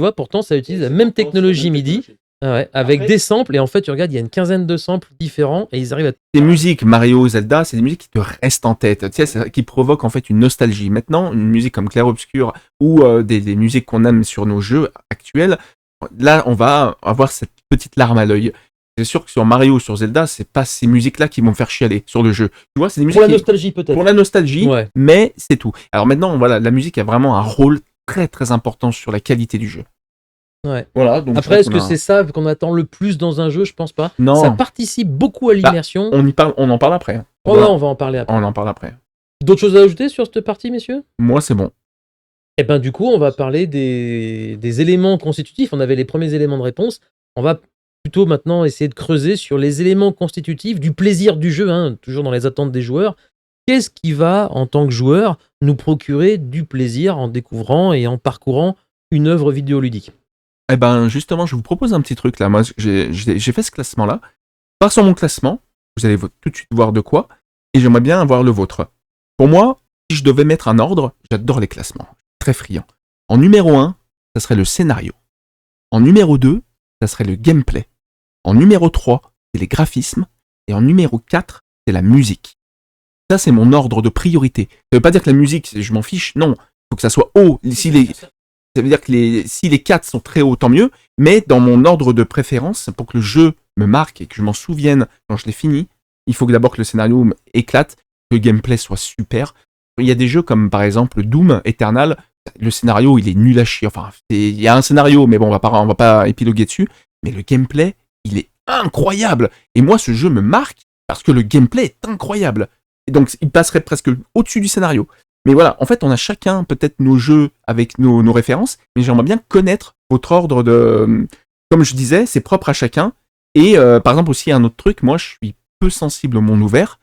vois, pourtant ça utilise la même technologie MIDI, avec des samples, et en fait, tu regardes, il y a une quinzaine de samples différents, et ils arrivent à... Les musiques Mario, Zelda, c'est des musiques qui te restent en tête, tu sais, qui provoquent en fait une nostalgie. Maintenant, une musique comme Clair Obscur, ou des musiques qu'on aime sur nos jeux actuels, là, on va avoir cette petite larme à l'œil. C'est sûr que sur Mario, sur Zelda, c'est pas ces musiques-là qui vont me faire chialer sur le jeu. Tu vois, c'est des musiques pour la nostalgie peut-être. Pour la nostalgie, mais c'est tout. Alors maintenant, voilà, la musique a vraiment un rôle très très important sur la qualité du jeu. Ouais. Voilà, donc après, est-ce que c'est ça qu'on attend le plus dans un jeu? Je pense pas. Non. Ça participe beaucoup à l'immersion. On en parle après. Oh non, on va en parler après. On en parle après. D'autres choses à ajouter sur cette partie, messieurs? Moi, c'est bon. Et ben du coup, on va parler des éléments constitutifs. On avait les premiers éléments de réponse. On va plutôt maintenant essayer de creuser sur les éléments constitutifs du plaisir du jeu, hein, toujours dans les attentes des joueurs. Qu'est-ce qui va, en tant que joueur, nous procurer du plaisir en découvrant et en parcourant une œuvre vidéoludique? Eh ben justement, je vous propose un petit truc là. Moi, j'ai fait ce classement-là. Par sur mon classement, vous allez tout de suite voir de quoi, et j'aimerais bien avoir le vôtre. Pour moi, si je devais mettre un ordre, j'adore les classements. Très friand. En numéro 1, ça serait le scénario. En numéro 2, ça serait le gameplay. En numéro 3, c'est les graphismes. Et en numéro 4, c'est la musique. Ça, c'est mon ordre de priorité. Ça veut pas dire que la musique, je m'en fiche. Non, il faut que ça soit haut. Ça veut dire que si les 4 sont très hauts, tant mieux. Mais dans mon ordre de préférence, pour que le jeu me marque et que je m'en souvienne quand je l'ai fini, il faut que d'abord que le scénario éclate, que le gameplay soit super. Il y a des jeux comme par exemple Doom Eternal. Le scénario, il est nul à chier. Enfin, il y a un scénario, mais bon, on va pas épiloguer dessus. Mais le gameplay, il est incroyable. Et moi, ce jeu me marque parce que le gameplay est incroyable. Et donc, il passerait presque au-dessus du scénario. Mais voilà, en fait, on a chacun peut-être nos jeux avec nos références, mais j'aimerais bien connaître votre ordre de... Comme je disais, c'est propre à chacun. Et par exemple, aussi, un autre truc, moi, je suis peu sensible au monde ouvert.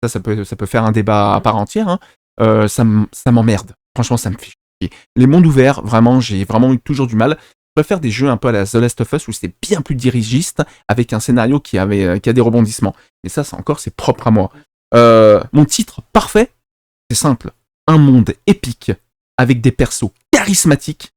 Ça peut faire un débat à part entière. Hein. Ça m'emmerde. Franchement, ça me fait chier. Les mondes ouverts, vraiment, j'ai vraiment eu toujours du mal. Je préfère des jeux un peu à la The Last of Us où c'était bien plus dirigiste, avec un scénario qui a des rebondissements. Et ça, c'est propre à moi. Mon titre parfait, c'est simple. Un monde épique, avec des persos charismatiques,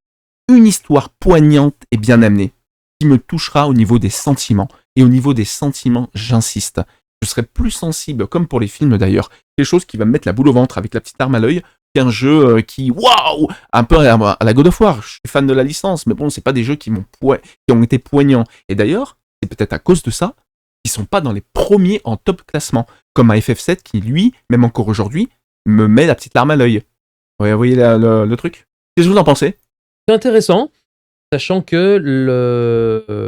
une histoire poignante et bien amenée, qui me touchera au niveau des sentiments. Et au niveau des sentiments, j'insiste. Je serai plus sensible, comme pour les films d'ailleurs, quelque chose qui va me mettre la boule au ventre avec la petite arme à l'œil, qu'un jeu qui, waouh, un peu à la God of War. Je suis fan de la licence, mais bon, c'est pas des jeux qui ont été poignants. Et d'ailleurs, c'est peut-être à cause de ça qu'ils sont pas dans les premiers en top classement, comme un FF7 qui, lui, même encore aujourd'hui, me met la petite larme à l'œil. Ouais, vous voyez le truc? Qu'est-ce que vous en pensez? C'est intéressant, sachant que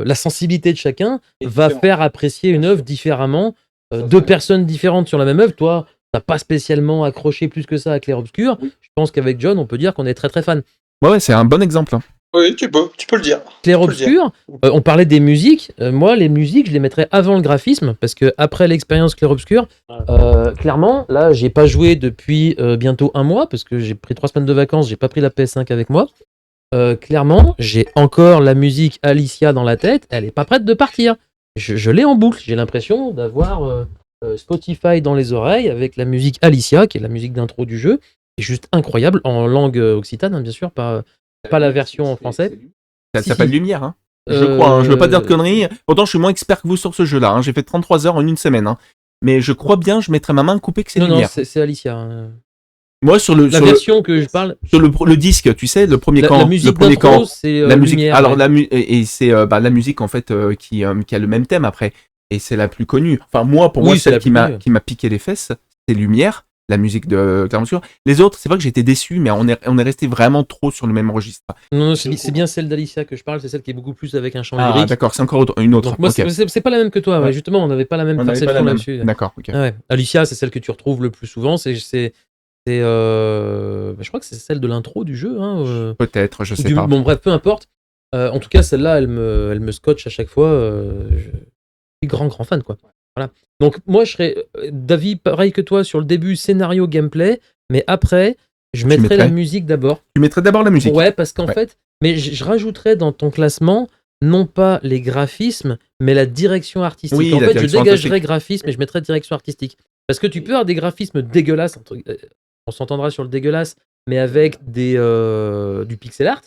la sensibilité de chacun va faire apprécier une œuvre différemment. Deux personnes différentes sur la même œuvre, toi, t'as pas spécialement accroché plus que ça à Clair Obscur. Je pense qu'avec John, on peut dire qu'on est très très fan. Ouais, c'est un bon exemple. Hein. Oui, tu peux le dire. Clair Obscur, on parlait des musiques. Moi, les musiques, je les mettrais avant le graphisme, parce que après l'expérience Clair Obscur, clairement, là, j'ai pas joué depuis bientôt un mois, parce que j'ai pris 3 semaines de vacances, j'ai pas pris la PS5 avec moi. Clairement, j'ai encore la musique Alicia dans la tête, elle est pas prête de partir. Je l'ai en boucle, j'ai l'impression d'avoir Spotify dans les oreilles avec la musique Alicia, qui est la musique d'intro du jeu, qui est juste incroyable, en langue occitane, hein, bien sûr, pas la version en français. Ça s'appelle Lumière, hein. Je crois, hein. Je veux pas dire de conneries. Pourtant, je suis moins expert que vous sur ce jeu-là. Hein. J'ai fait 33 heures en une semaine. Hein. Mais je crois bien, je mettrais ma main coupée que c'est Lumière. Non, c'est Alicia. Hein. Moi, sur la version que je parle. Sur le disque, tu sais, le premier camp. La musique le premier camp, c'est la musique. Lumière, alors, et c'est la musique, en fait, qui a le même thème après. Et c'est la plus connue. Enfin, moi, pour moi, celle qui m'a piqué les fesses, c'est Lumière. La musique de Clair Obscur. Les autres, c'est vrai que j'ai été déçu, mais on est resté vraiment trop sur le même registre. Non, c'est bien celle d'Alicia que je parle, c'est celle qui est beaucoup plus avec un chant lyrique. Ah, d'accord, c'est encore une autre. Donc, moi, okay. c'est pas la même que toi, ouais. Justement, on n'avait pas la même perception là-dessus. D'accord, ok. Ah ouais. Alicia, c'est celle que tu retrouves le plus souvent, je crois que c'est celle de l'intro du jeu. Hein, peut-être, je sais pas. Bon, bref, peu importe. En tout cas, celle-là, elle me scotche à chaque fois. Je suis grand fan, quoi. Voilà. Donc moi je serais d'avis pareil que toi sur le début scénario gameplay, mais après je mettrais la musique d'abord. Tu mettrais d'abord la musique. Ouais, parce qu'en fait, mais je rajouterais dans ton classement non pas les graphismes, mais la direction artistique. Oui, en fait, je dégagerais graphisme et je mettrais direction artistique. Parce que tu peux avoir des graphismes dégueulasses, on s'entendra sur le dégueulasse, mais avec du pixel art.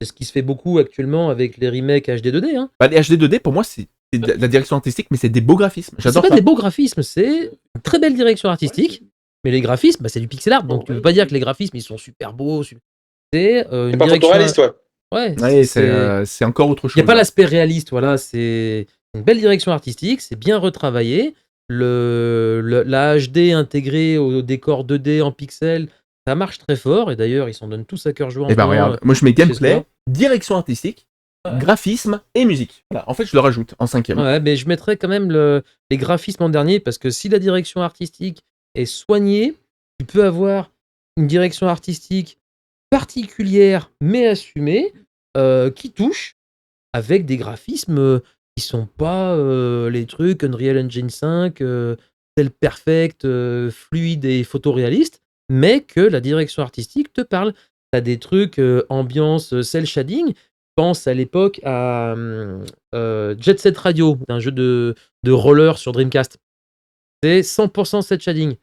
C'est ce qui se fait beaucoup actuellement avec les remakes HD 2D. Hein. Bah, les HD 2D, pour moi, c'est de la direction artistique, mais c'est des beaux graphismes. J'adore ça. C'est pas des beaux graphismes, c'est une très belle direction artistique, mais les graphismes, c'est du pixel art, donc tu peux pas dire que les graphismes, ils sont super beaux. C'est une pas direction réaliste, ouais, c'est encore autre chose. Il n'y a pas l'aspect réaliste, voilà, c'est une belle direction artistique, c'est bien retravaillé. La HD intégrée au décor 2D en pixels, ça marche très fort, et d'ailleurs, ils s'en donnent tous à cœur joie. Et bah regarde, moi je mets gameplay, direction artistique, graphisme et musique. Voilà. En fait, je le rajoute en 5e. Ouais, mais je mettrais quand même les graphismes en dernier, parce que si la direction artistique est soignée, tu peux avoir une direction artistique particulière mais assumée, qui touche, avec des graphismes qui sont pas les trucs Unreal Engine 5, cel perfect, fluide et photoréaliste, mais que la direction artistique te parle. T'as des trucs ambiance cel shading. Pense à l'époque à Jet Set Radio, un jeu de roller sur Dreamcast. C'est 100% cel shading.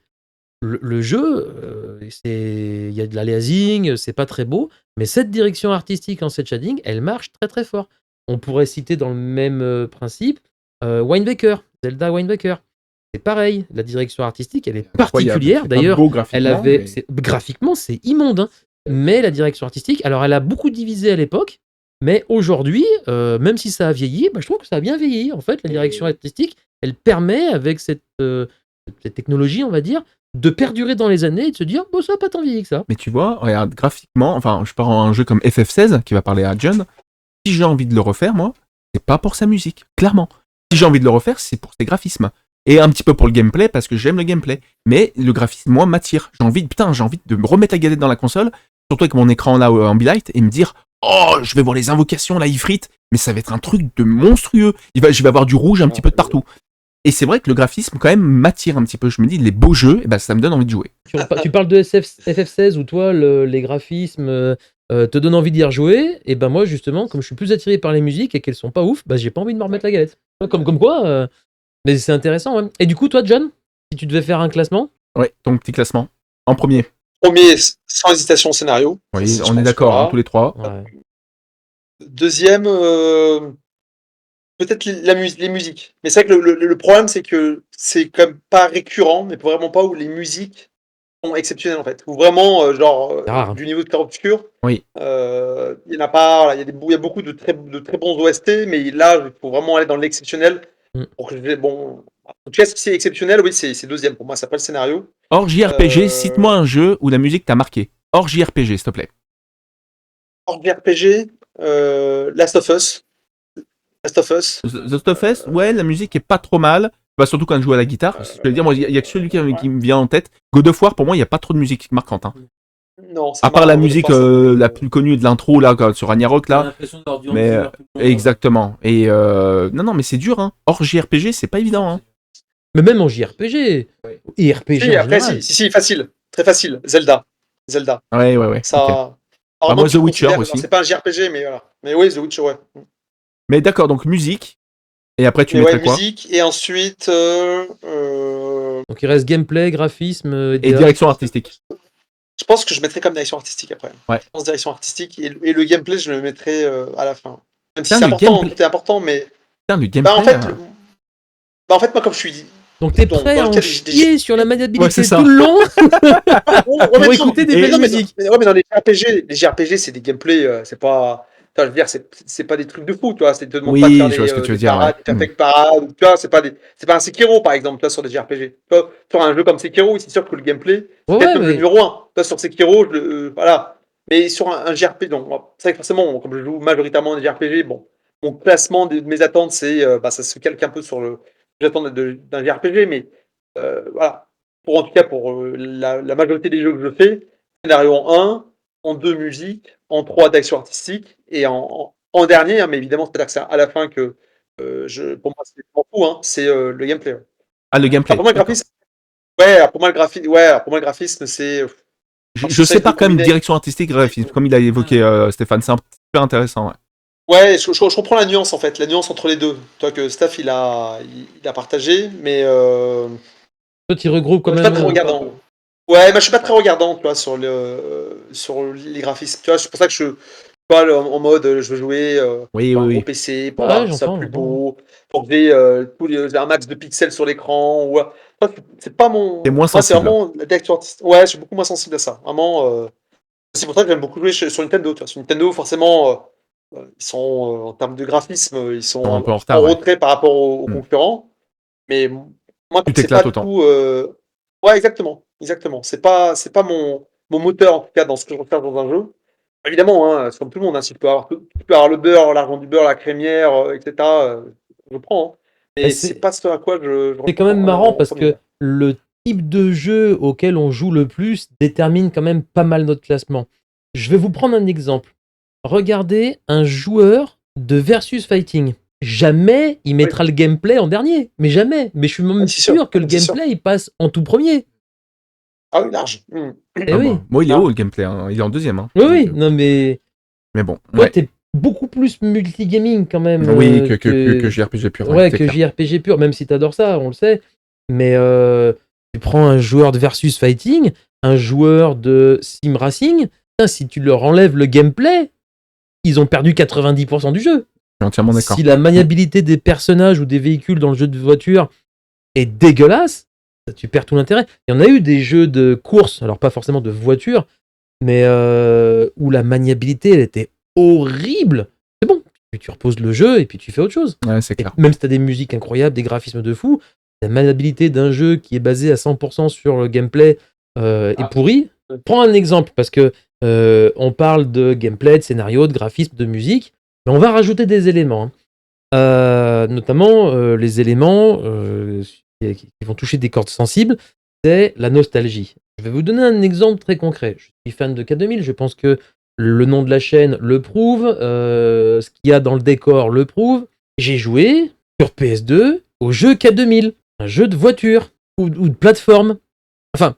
Le jeu, il y a de l'aliasing, c'est pas très beau, mais cette direction artistique en cel shading, elle marche très très fort. On pourrait citer dans le même principe Wind Waker, Zelda Wind Waker. C'est pareil, la direction artistique, elle est particulière. D'ailleurs, graphiquement, c'est immonde, hein. Mais la direction artistique, alors elle a beaucoup divisé à l'époque, mais aujourd'hui, même si ça a vieilli, je trouve que ça a bien vieilli. En fait, la direction artistique, elle permet, avec cette technologie, on va dire, de perdurer dans les années et de se dire, ça n'a pas tant vieilli que ça. Mais tu vois, regarde, graphiquement, enfin, je pars en un jeu comme FF16, qui va parler à John. Si j'ai envie de le refaire, moi, c'est pas pour sa musique, clairement. Si j'ai envie de le refaire, c'est pour ses graphismes. Et un petit peu pour le gameplay, parce que j'aime le gameplay. Mais le graphisme, moi, m'attire. J'ai envie de me remettre la galette dans la console, surtout avec mon écran là en Ambilight, et me dire, oh, je vais voir les invocations, la Ifrit, mais ça va être un truc de monstrueux. Je vais avoir du rouge un petit peu de partout. Et c'est vrai que le graphisme, quand même, m'attire un petit peu. Je me dis, les beaux jeux, ça me donne envie de jouer. Tu parles de FF16 où toi, les graphismes te donnent envie d'y rejouer. Et moi, justement, comme je suis plus attiré par les musiques et qu'elles sont pas ouf, j'ai pas envie de me remettre la galette. Comme quoi, mais c'est intéressant. Ouais. Et du coup, toi, John, si tu devais faire un classement? Ouais, ton petit classement. En premier. Premier, sans hésitation, scénario. Oui, Ça, je on est pense, d'accord, voilà. tous les trois. Ouais. Deuxième, peut-être les musiques. Mais c'est vrai que le problème, c'est que c'est quand même pas récurrent, mais vraiment pas, où les musiques sont exceptionnelles, en fait. Ou vraiment, C'est rare. du niveau de Clair-Obscur. Oui. Il y en a pas, voilà, il y a beaucoup de très bons OST, mais là, il faut vraiment aller dans l'exceptionnel. Mm. Pour que bon, en tout cas, si c'est exceptionnel, oui, c'est deuxième. Pour moi, ça s'appelle le scénario. Hors JRPG, cite-moi un jeu où la musique t'a marqué. Hors JRPG, s'il te plaît. Hors RPG, Last of Us. Last of Us. The Last of Us, ouais, la musique est pas trop mal. Bah, surtout quand je joue à la guitare. Je vais dire, moi, il y a que celui qui me vient en tête. God of War, pour moi, il n'y a pas trop de musique marquante. Hein. Non, À part la musique la plus connue de l'intro, là, sur Ragnarok, là. Mais, exactement. Et non, mais c'est dur, hein. Hors JRPG, c'est pas évident, hein. Mais même en JRPG. Et RPG Si, en après, général. si, facile. Très facile. Zelda. Ouais. Ça. Okay. Alors, moi, The Witcher aussi. C'est pas un JRPG, mais voilà. Mais oui, The Witcher, ouais. Mais d'accord, donc musique. Et après, tu mais mettrais ouais, quoi? Musique, et ensuite. Donc il reste gameplay, graphisme et direction artistique. Je pense que je mettrais comme direction artistique après. Ouais. Je pense direction artistique, et le gameplay, je le mettrais à la fin. Même si Putain, c'est important, tout est important, mais. Putain, le gameplay. En fait, moi, comme je suis. Donc t'es prêt à en chier sur la maniabilité ça. tout le long pour écouter des belles musiques. Mais dans les JRPG, c'est des gameplays, c'est pas. Je veux dire, c'est pas des trucs de fou, tu vois. C'est te demande pas de faire je vois ce que tu veux des dire, parades, des perfect parades, tu vois. C'est pas un Sekiro, par exemple, tu vois, sur des JRPG. Tu vois, sur un jeu comme Sekiro, c'est sûr que le gameplay, c'est peut-être même le numéro 1. Tu vois, sur Sekiro, voilà. Mais sur un JRPG, donc, c'est vrai que forcément, comme je joue majoritairement des JRPG, bon, mon classement de mes attentes, c'est, ça se calque un peu sur le j'attends d'un JRPG, mais voilà. En tout cas, pour la majorité des jeux que je fais, scénario en 1, en 2 musique, en 3 direction artistique, et en dernier, hein, mais évidemment, c'est-à-dire que c'est à la fin que pour moi, c'est pas fou, hein, c'est le gameplay. Ouais. Ah, le gameplay. Pour moi, le graphisme, pour moi, le graphisme, c'est. Je sépare quand même direction artistique et graphisme, comme il a évoqué Stéphane. C'est super intéressant, ouais. Ouais, je comprends la nuance, en fait, la nuance entre les deux. Toi, que Steph, il a partagé, mais. Toi, tu regroupes quand je suis même. pas très regardant. Ouais, je suis pas très regardant, tu vois, sur les graphismes. Tu vois, c'est pour ça que je suis pas en mode, je veux jouer au PC pour voir ça plus beau, pour que j'ai un max de pixels sur l'écran. Ou... C'est pas mon. T'es moins sensible. C'est vraiment la direction artistique. Ouais, je suis beaucoup moins sensible à ça. Vraiment. C'est pour ça que j'aime beaucoup jouer sur Nintendo. Tu vois. Sur Nintendo, forcément, ils sont en termes de graphisme, ils sont un peu en retard, retrait par rapport aux concurrents. Mais moi, c'est pas du tout. Ouais, exactement. C'est pas mon moteur, en tout cas, dans ce que je recherche dans un jeu. Évidemment, hein, c'est comme tout le monde, hein, si tu peux avoir le beurre, l'argent du beurre, la crémière, etc., je prends. Hein. Mais c'est pas ce à quoi je c'est quand même marrant parce que le type de jeu auquel on joue le plus détermine quand même pas mal notre classement. Je vais vous prendre un exemple. Regardez un joueur de versus fighting. Jamais il mettra le gameplay en dernier. Mais jamais. Mais je suis même sûr que le gameplay il passe en tout premier. Ah oui, large. Oui. Moi, il est haut le gameplay. Hein. Il est en deuxième. Hein. Oui, non mais. Mais bon. Toi, t'es beaucoup plus multigaming quand même. Oui, que JRPG pur. Ouais, que JRPG pur, même si t'adores ça, on le sait. Mais tu prends un joueur de versus fighting, un joueur de sim racing, si tu leur enlèves le gameplay, ils ont perdu 90% du jeu. Je suis entièrement d'accord. Si la maniabilité des personnages ou des véhicules dans le jeu de voiture est dégueulasse, tu perds tout l'intérêt. Il y en a eu des jeux de course, alors pas forcément de voiture, mais où la maniabilité elle était horrible. C'est bon, tu reposes le jeu et puis tu fais autre chose. Ouais, c'est clair. Même si tu as des musiques incroyables, des graphismes de fou, la maniabilité d'un jeu qui est basé à 100% sur le gameplay est pourrie. Prends un exemple, parce que on parle de gameplay, de scénario, de graphisme, de musique, mais on va rajouter des éléments. Notamment les éléments qui vont toucher des cordes sensibles, c'est la nostalgie. Je vais vous donner un exemple très concret. Je suis fan de K2000, je pense que le nom de la chaîne le prouve, ce qu'il y a dans le décor le prouve. J'ai joué sur PS2 au jeu K2000, un jeu de voiture ou de plateforme. Enfin,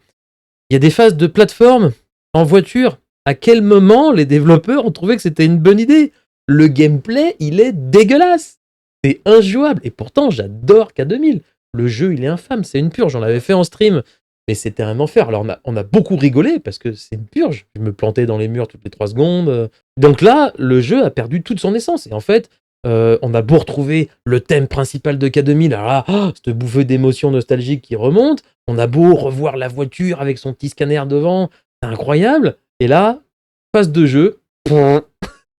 il y a des phases de plateforme en voiture. À quel moment les développeurs ont trouvé que c'était une bonne idée? Le gameplay, il est dégueulasse. C'est injouable. Et pourtant, j'adore K2000. le jeu, il est infâme, c'est une purge. On l'avait fait en stream, mais c'était un enfer. Alors, on a beaucoup rigolé parce que c'est une purge. Je me plantais dans les murs toutes les 3 secondes. Donc là, le jeu a perdu toute son essence. Et en fait, on a beau retrouver le thème principal de K2000, alors là, cette bouffée d'émotions nostalgiques qui remonte. On a beau revoir la voiture avec son petit scanner devant, c'est incroyable. Et là, phase de jeu.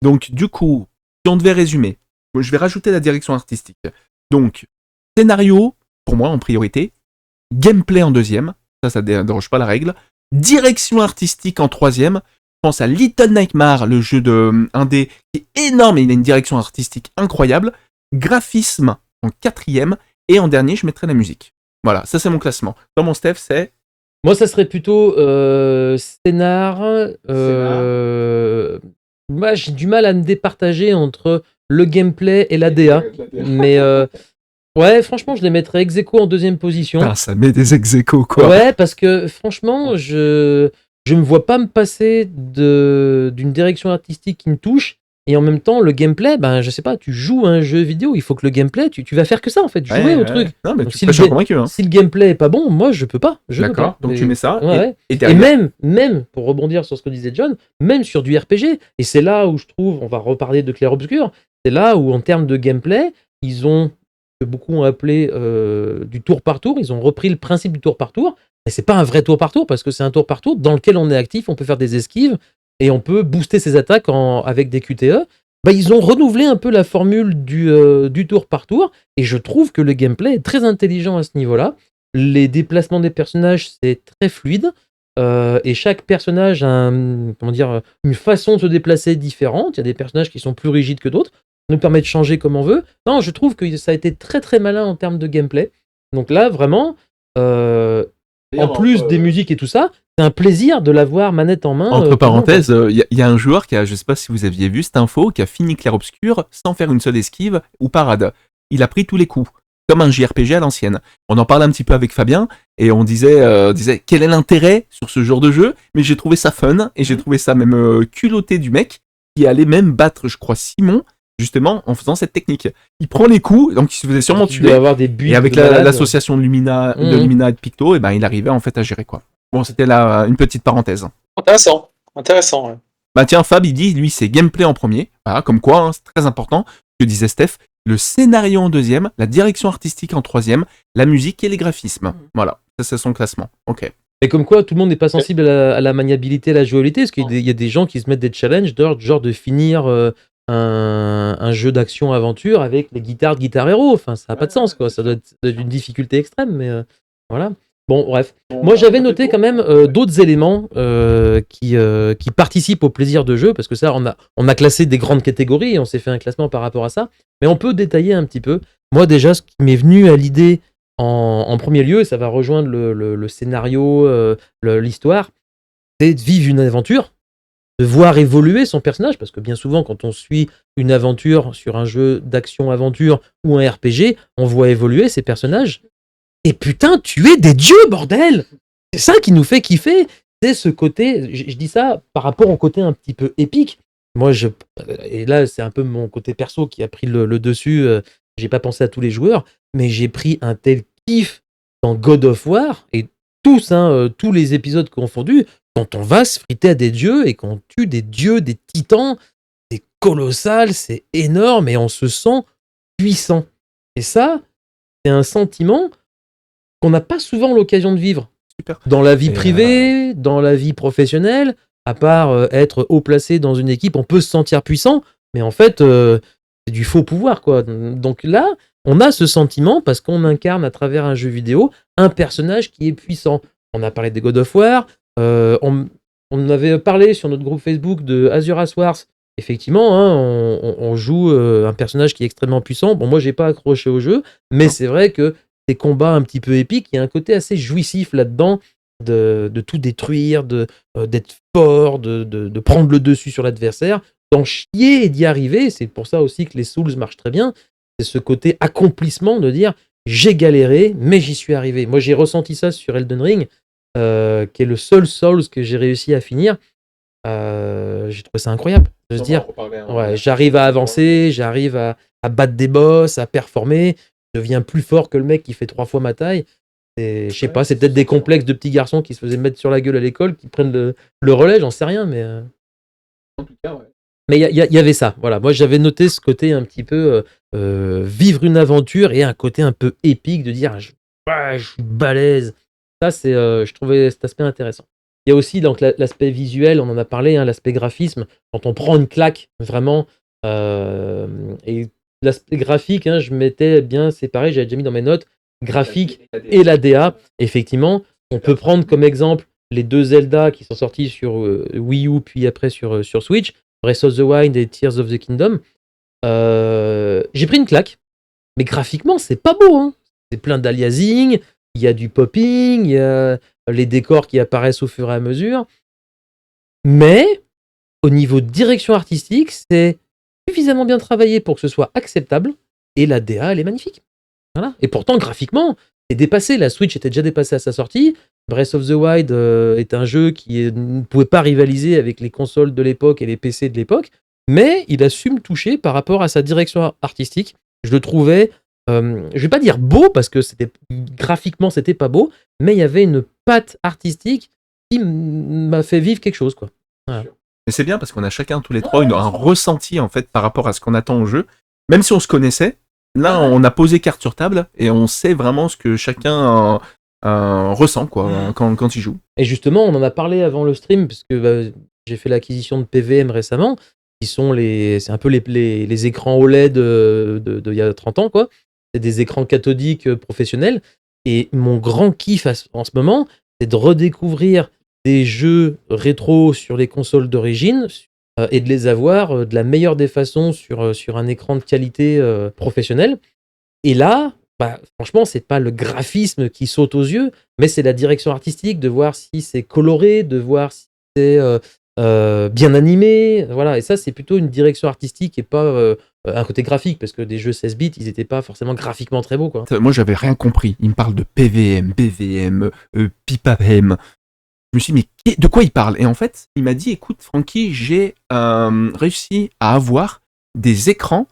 Donc, du coup, si on devait résumer, je vais rajouter la direction artistique. Donc, scénario, pour moi, en priorité. Gameplay en deuxième. Ça déroge pas la règle. Direction artistique en troisième. Je pense à Little Nightmare, le jeu de 1D, qui est énorme et il a une direction artistique incroyable. Graphisme en quatrième. Et en dernier, je mettrai la musique. Voilà, ça c'est mon classement. Dans mon Steph, c'est... Moi, ça serait plutôt scénar. Moi, j'ai du mal à me départager entre le gameplay et la DA. Mais ouais, franchement, je les mettrais ex aequo en deuxième position. Ah, ça met des ex-aequo, quoi. Ouais, parce que franchement, je me vois pas me passer d'une direction artistique qui me touche. Et en même temps, le gameplay, ben, je sais pas, tu joues à un jeu vidéo, il faut que le gameplay, tu vas faire que ça en fait, jouer au truc. Non, mais Donc, je suis convaincu. Hein. Si le gameplay est pas bon, moi je peux pas. D'accord, donc tu mets ça. Ouais. Et Et derrière... même, pour rebondir sur ce que disait John, même sur du RPG, et c'est là où je trouve, on va reparler de Clair Obscur, c'est là où en termes de gameplay, ils ont, que beaucoup ont appelé du tour par tour, ils ont repris le principe du tour par tour, mais c'est pas un vrai tour par tour, parce que c'est un tour par tour dans lequel on est actif, on peut faire des esquives, et on peut booster ses attaques avec des QTE. Bah, ils ont renouvelé un peu la formule du tour par tour, et je trouve que le gameplay est très intelligent à ce niveau-là. Les déplacements des personnages, c'est très fluide, et chaque personnage a une façon de se déplacer différente. Il y a des personnages qui sont plus rigides que d'autres, ça nous permet de changer comme on veut. Non, je trouve que ça a été très très malin en termes de gameplay. Donc là, vraiment, en plus des musiques et tout ça, c'est un plaisir de l'avoir manette en main. Entre parenthèses, il y a un joueur qui a, je sais pas si vous aviez vu cette info, qui a fini Clair Obscur sans faire une seule esquive ou parade. Il a pris tous les coups, comme un JRPG à l'ancienne. On en parlait un petit peu avec Fabien, et on disait quel est l'intérêt sur ce genre de jeu, mais j'ai trouvé ça fun, et j'ai trouvé ça même culotté du mec, qui allait même battre, je crois, Simon, justement, en faisant cette technique. Il prend les coups, donc il se faisait sûrement tuer. Avoir des buts et avec l'association de Lumina et de Picto, et ben il arrivait en fait à gérer quoi. Bon, c'était là une petite parenthèse. Intéressant. Ouais. Bah tiens, Fab, il dit, lui, c'est gameplay en premier. Voilà, comme quoi, hein, c'est très important. Ce que disait Steph, le scénario en deuxième, la direction artistique en troisième, la musique et les graphismes. Voilà, ça c'est son classement. Ok. Et comme quoi, tout le monde n'est pas sensible à la maniabilité, à la jouabilité, parce qu'il y a des gens qui se mettent des challenges, genre de finir un jeu d'action-aventure avec les guitares de Guitar Hero. Enfin, ça n'a pas de sens, quoi. Ça doit être d'une difficulté extrême, mais voilà. Bon, bref. Moi, j'avais noté quand même d'autres éléments qui participent au plaisir de jeu, parce que ça, on a classé des grandes catégories et on s'est fait un classement par rapport à ça. Mais on peut détailler un petit peu. Moi, déjà, ce qui m'est venu à l'idée en premier lieu, et ça va rejoindre le scénario, l'histoire, c'est de vivre une aventure, de voir évoluer son personnage, parce que bien souvent, quand on suit une aventure sur un jeu d'action-aventure ou un RPG, on voit évoluer ses personnages. Et putain, tu es des dieux, bordel! C'est ça qui nous fait kiffer. C'est ce côté, je dis ça par rapport au côté un petit peu épique. Moi, et là, c'est un peu mon côté perso qui a pris le dessus. J'ai pas pensé à tous les joueurs, mais j'ai pris un tel kiff dans God of War, et tous les épisodes confondus, quand on va se friter à des dieux et qu'on tue des dieux, des titans, c'est colossal, c'est énorme, et on se sent puissant. Et ça, c'est un sentiment qu'on n'a pas souvent l'occasion de vivre. Super. Dans la vie privée, dans la vie professionnelle, à part être haut placé dans une équipe, on peut se sentir puissant, mais en fait, c'est du faux pouvoir, quoi. Donc là, on a ce sentiment parce qu'on incarne à travers un jeu vidéo un personnage qui est puissant. On a parlé des God of War, on avait parlé sur notre groupe Facebook de Azuras Wars. Effectivement, hein, on joue un personnage qui est extrêmement puissant. Bon, moi, j'ai pas accroché au jeu, mais c'est vrai que des combats un petit peu épiques, il y a un côté assez jouissif là-dedans, de tout détruire, d'être fort, de prendre le dessus sur l'adversaire, d'en chier et d'y arriver. C'est pour ça aussi que les Souls marchent très bien. C'est ce côté accomplissement de dire j'ai galéré, mais j'y suis arrivé. Moi, j'ai ressenti ça sur Elden Ring, qui est le seul Souls que j'ai réussi à finir. J'ai trouvé ça incroyable. De se dire, ouais, j'arrive à avancer, j'arrive à battre des boss, à performer. deviens plus fort que le mec qui fait 3 fois ma taille. Je sais Ouais, pas, c'est peut-être des complexes de petits garçons qui se faisaient mettre sur la gueule à l'école, qui prennent le relais, j'en sais rien, mais. en tout cas, ouais. Mais il y avait ça, voilà. Moi, j'avais noté ce côté un petit peu vivre une aventure et un côté un peu épique de dire ouais, je suis balèze. Ça, je trouvais cet aspect intéressant. Il y a aussi donc l'aspect visuel, on en a parlé, hein, l'aspect graphisme, quand on prend une claque, vraiment. Et l'aspect graphique, hein, je m'étais bien séparé, j'avais déjà mis dans mes notes, graphique et la DA. Effectivement, on peut prendre comme exemple les 2 Zelda qui sont sortis sur Wii U, puis après sur Switch. Breath of the Wild et Tears of the Kingdom. J'ai pris une claque, mais graphiquement, c'est pas beau. Hein. C'est plein d'aliasing, il y a du popping, il y a les décors qui apparaissent au fur et à mesure. Mais au niveau de direction artistique, c'est suffisamment bien travaillé pour que ce soit acceptable, et la DA, elle est magnifique. Voilà. Et pourtant, graphiquement, c'est dépassé. La Switch était déjà dépassée à sa sortie. Breath of the Wild est un jeu qui ne pouvait pas rivaliser avec les consoles de l'époque et les PC de l'époque, mais il a su me toucher par rapport à sa direction artistique. Je le trouvais, je vais pas dire beau, parce que graphiquement, c'était pas beau, mais il y avait une patte artistique qui m'a fait vivre quelque chose, quoi. Voilà. Mais c'est bien parce qu'on a chacun, tous les trois, un ressenti en fait par rapport à ce qu'on attend au jeu. Même si on se connaissait, là on a posé carte sur table et on sait vraiment ce que chacun ressent quoi, quand il joue. Et justement, on en a parlé avant le stream, parce que j'ai fait l'acquisition de PVM récemment, qui sont c'est un peu les écrans OLED de il y a 30 ans, quoi. C'est des écrans cathodiques professionnels. Et mon grand kiff en ce moment, c'est de redécouvrir des jeux rétro sur les consoles d'origine et de les avoir de la meilleure des façons sur un écran de qualité professionnelle. Et là, franchement, c'est pas le graphisme qui saute aux yeux, mais c'est la direction artistique, de voir si c'est coloré, de voir si c'est bien animé. Voilà. Et ça, c'est plutôt une direction artistique et pas un côté graphique, parce que des jeux 16 bits, ils n'étaient pas forcément graphiquement très beaux, quoi. Moi, j'avais rien compris. Il me parle de PVM, BVM, PIPAM. Je me suis dit, mais de quoi il parle? Et en fait, il m'a dit, écoute, Francky, j'ai réussi à avoir des écrans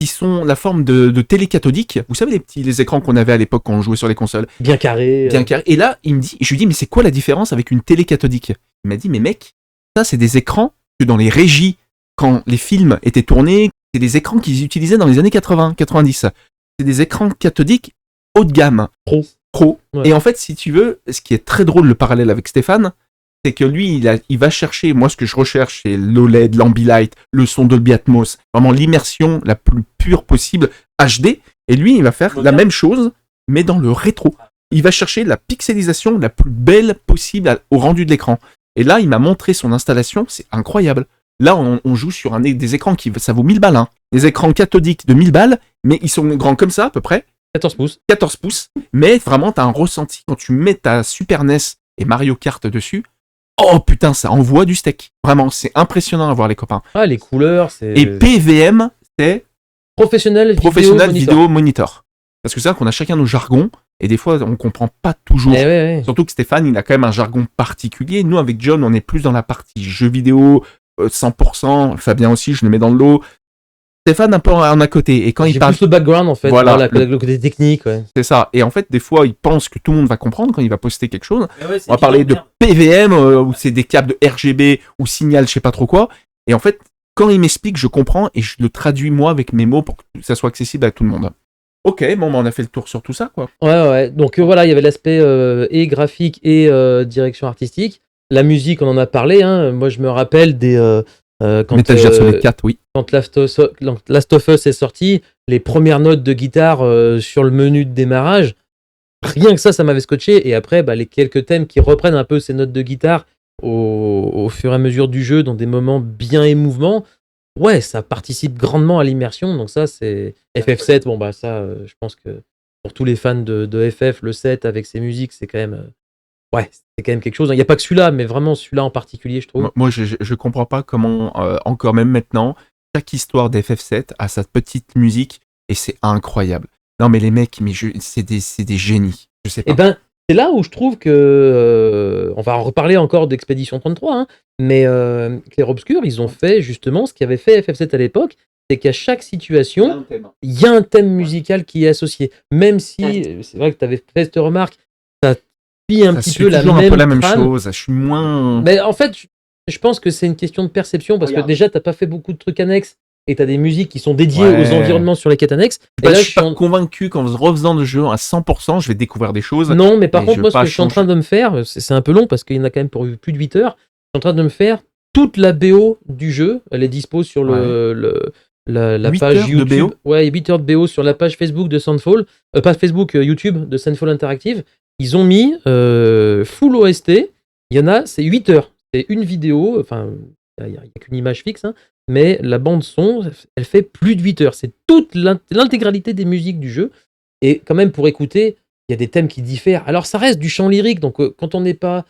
qui sont la forme de télé cathodique. Vous savez, les écrans qu'on avait à l'époque quand on jouait sur les consoles. Bien carré. Bien carré. Et là, je lui dis, mais c'est quoi la différence avec une télé cathodique? Il m'a dit, mais mec, ça, c'est des écrans que dans les régies, quand les films étaient tournés, c'est des écrans qu'ils utilisaient dans les années 80, 90. C'est des écrans cathodiques haut de gamme. Pro. Ouais. Et en fait, si tu veux, ce qui est très drôle, le parallèle avec Stéphane, c'est que lui, il va chercher, moi ce que je recherche, c'est l'OLED, l'Ambilight, le son Dolby Atmos, vraiment l'immersion la plus pure possible, HD, et lui, il va faire la même chose, mais dans le rétro. Il va chercher la pixelisation la plus belle possible au rendu de l'écran. Et là, il m'a montré son installation, c'est incroyable. Là, on joue sur des écrans ça vaut 1000 balles, hein. Des écrans cathodiques de 1000 balles, mais ils sont grands comme ça, à peu près. 14 pouces. 14 pouces, mais vraiment, t'as un ressenti quand tu mets ta Super NES et Mario Kart dessus. Oh putain, ça envoie du steak. Vraiment, c'est impressionnant à voir, les copains. Ah, les couleurs, c'est... Et PVM, c'est... Professionnel Vidéo Monitor. Parce que c'est vrai qu'on a chacun nos jargons, et des fois, on comprend pas toujours. Ouais. Surtout que Stéphane, il a quand même un jargon particulier. Nous, avec John, on est plus dans la partie jeux vidéo, 100%. Fabien aussi, je le mets dans le lot. Stéphane un peu en à côté, et quand il parle... plus le background en fait, voilà, le côté technique, ouais. C'est ça, et en fait des fois il pense que tout le monde va comprendre quand il va poster quelque chose. On va parler de PVM, où c'est des câbles de RGB ou signal je sais pas trop quoi, et en fait quand il m'explique je comprends et je le traduis moi avec mes mots pour que ça soit accessible à tout le monde. Ok, bon on a fait le tour sur tout ça quoi. Ouais, donc voilà, il y avait l'aspect et graphique et direction artistique. La musique on en a parlé, hein. Moi je me rappelle des... quand Metal Gear Solid 4, oui. Quand Last of Us est sorti, les premières notes de guitare sur le menu de démarrage, rien que ça m'avait scotché. Et après, les quelques thèmes qui reprennent un peu ces notes de guitare au fur et à mesure du jeu, dans des moments bien émouvants, ouais, ça participe grandement à l'immersion. Donc ça, c'est FF7. Bon, ça, je pense que pour tous les fans de FF, le 7 avec ses musiques, c'est quand même... Ouais, c'est quand même quelque chose. Il n'y a pas que celui-là, mais vraiment celui-là en particulier, je trouve. Moi, je comprends pas comment, encore même maintenant, chaque histoire d'FF7 a sa petite musique et c'est incroyable. Non, mais les mecs, c'est des génies. Je sais pas. Eh ben, c'est là où je trouve que. On va en reparler encore d'Expédition 33, hein, mais Clair Obscur, ils ont fait justement ce qu'avait fait FF7 à l'époque. c'est qu'à chaque situation, il y a un thème musical qui est associé. Même si, c'est vrai que tu avais fait cette remarque, ça suit un petit peu la même trame. chose. Je suis moins. Mais en fait, je pense que c'est une question de perception parce que déjà, t'as pas fait beaucoup de trucs annexes et t'as des musiques qui sont dédiées aux environnements sur les quêtes annexes. Et là, je suis pas convaincu qu'en refaisant le jeu à 100%, je vais découvrir des choses. Non, mais par contre, moi, ce que je suis en train de me faire, c'est un peu long parce qu'il y en a quand même pour plus de 8 heures. Je suis en train de me faire toute la BO du jeu. Elle est dispo sur la page YouTube. Ouais, 8 heures de BO sur la page Facebook de Soundfall. Pas Facebook, YouTube de Soundfall Interactive. Ils ont mis full OST. Il y en a, c'est 8 heures. C'est une vidéo, enfin, il n'y a qu'une image fixe, hein, mais la bande son, elle fait plus de 8 heures. C'est toute l'intégralité des musiques du jeu. Et quand même, pour écouter, il y a des thèmes qui diffèrent. Alors, ça reste du chant lyrique, donc quand on n'est pas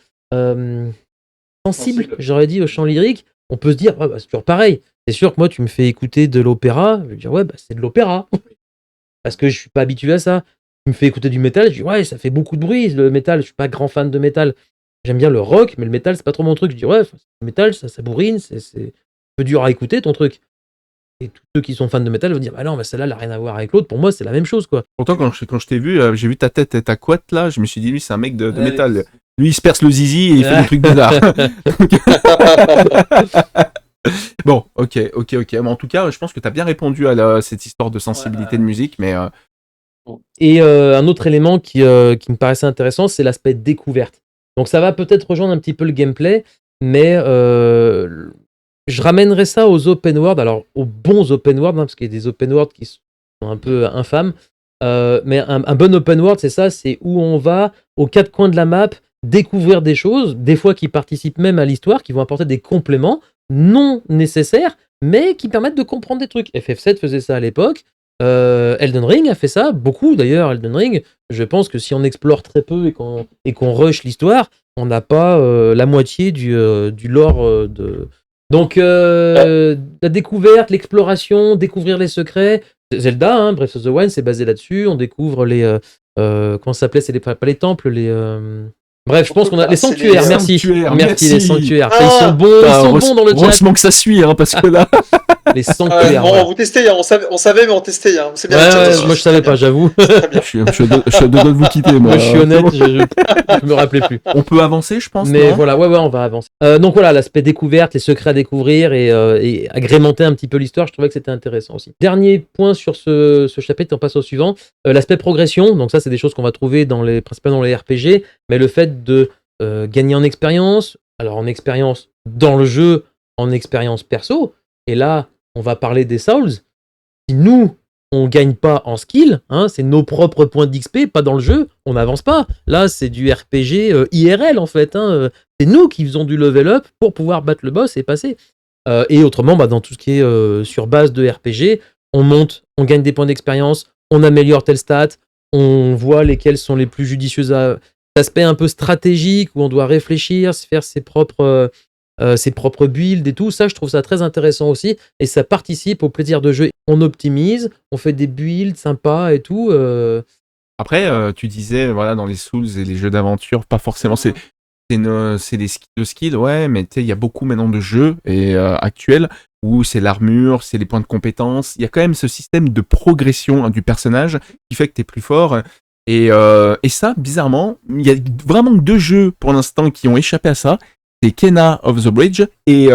sensible, j'aurais dit, au chant lyrique, on peut se dire, ouais, bah, c'est toujours pareil. C'est sûr que moi, tu me fais écouter de l'opéra, je vais dire, ouais, bah, c'est de l'opéra. Parce que je suis pas habitué à ça. Tu me fais écouter du métal, je dis, ouais, ça fait beaucoup de bruit, le métal. Je suis pas grand fan de métal. J'aime bien le rock, mais le métal, c'est pas trop mon truc. Je dis, ouais, le métal, ça bourrine, c'est un peu dur à écouter, ton truc. Et tous ceux qui sont fans de métal vont dire, bah non, mais celle-là, elle n'a rien à voir avec l'autre. Pour moi, c'est la même chose, quoi. Pourtant, quand je t'ai vu, j'ai vu ta tête et ta couette, là, je me suis dit, lui, c'est un mec de métal. Lui, il se perce le zizi et il fait des trucs bizarres. Bon, ok. Mais en tout cas, je pense que tu as bien répondu à cette histoire de sensibilité de musique, mais... Et un autre élément qui me paraissait intéressant, c'est l'aspect découverte. Donc ça va peut-être rejoindre un petit peu le gameplay, mais je ramènerais ça aux open world, alors aux bons open world, hein, parce qu'il y a des open world qui sont un peu infâmes, mais un bon open world, c'est ça, c'est où on va aux quatre coins de la map découvrir des choses, des fois qui participent même à l'histoire, qui vont apporter des compléments non nécessaires, mais qui permettent de comprendre des trucs. FF7 faisait ça à l'époque, Elden Ring a fait ça, beaucoup d'ailleurs. Elden Ring, je pense que si on explore très peu et qu'on rush l'histoire, on n'a pas la moitié du lore de... Donc la découverte, l'exploration, découvrir les secrets. Zelda, hein, Breath of the Wild, c'est basé là-dessus. On découvre les... comment ça s'appelait? C'est pas les temples, les... Bref, je pense qu'on a les sanctuaires, merci, les sanctuaires. Ils sont bons dans le chat. Heureusement que ça suit, hein, parce que là... Les sanctuaires. Bon, vous testez, hein, on savait, mais on testait. Hein. C'est bien. Moi, je savais pas, j'avoue. Je suis à deux doigts de vous quitter, moi. Moi, je suis honnête, je me rappelais plus. On peut avancer, je pense. Mais voilà, ouais, on va avancer. Donc voilà, l'aspect découverte, les secrets à découvrir et agrémenter un petit peu l'histoire, je trouvais que c'était intéressant aussi. Dernier point sur ce chapitre, on passe au suivant. L'aspect progression, donc ça, c'est des choses qu'on va trouver principalement dans les RPG, mais le fait de gagner en expérience, alors en expérience dans le jeu, en expérience perso, et là, on va parler des Souls. Si nous, on gagne pas en skill, hein, c'est nos propres points d'XP, pas dans le jeu, on n'avance pas. Là, c'est du RPG IRL en fait. Hein, c'est nous qui faisons du level up pour pouvoir battre le boss et passer. Et autrement, dans tout ce qui est sur base de RPG, on monte, on gagne des points d'expérience, on améliore tel stat, on voit lesquels sont les plus judicieux. Aspect un peu stratégique où on doit réfléchir, faire ses propres builds et tout, ça je trouve ça très intéressant aussi et ça participe au plaisir de jeu. On optimise, on fait des builds sympas et tout. Après, tu disais, voilà, dans les Souls et les jeux d'aventure, pas forcément, c'est des skills, ouais, mais tu sais, il y a beaucoup maintenant de jeux actuels où c'est l'armure, c'est les points de compétence. Il y a quand même ce système de progression du personnage qui fait que tu es plus fort. Et ça, bizarrement, il y a vraiment deux jeux pour l'instant qui ont échappé à ça. C'est Kena of the Bridge et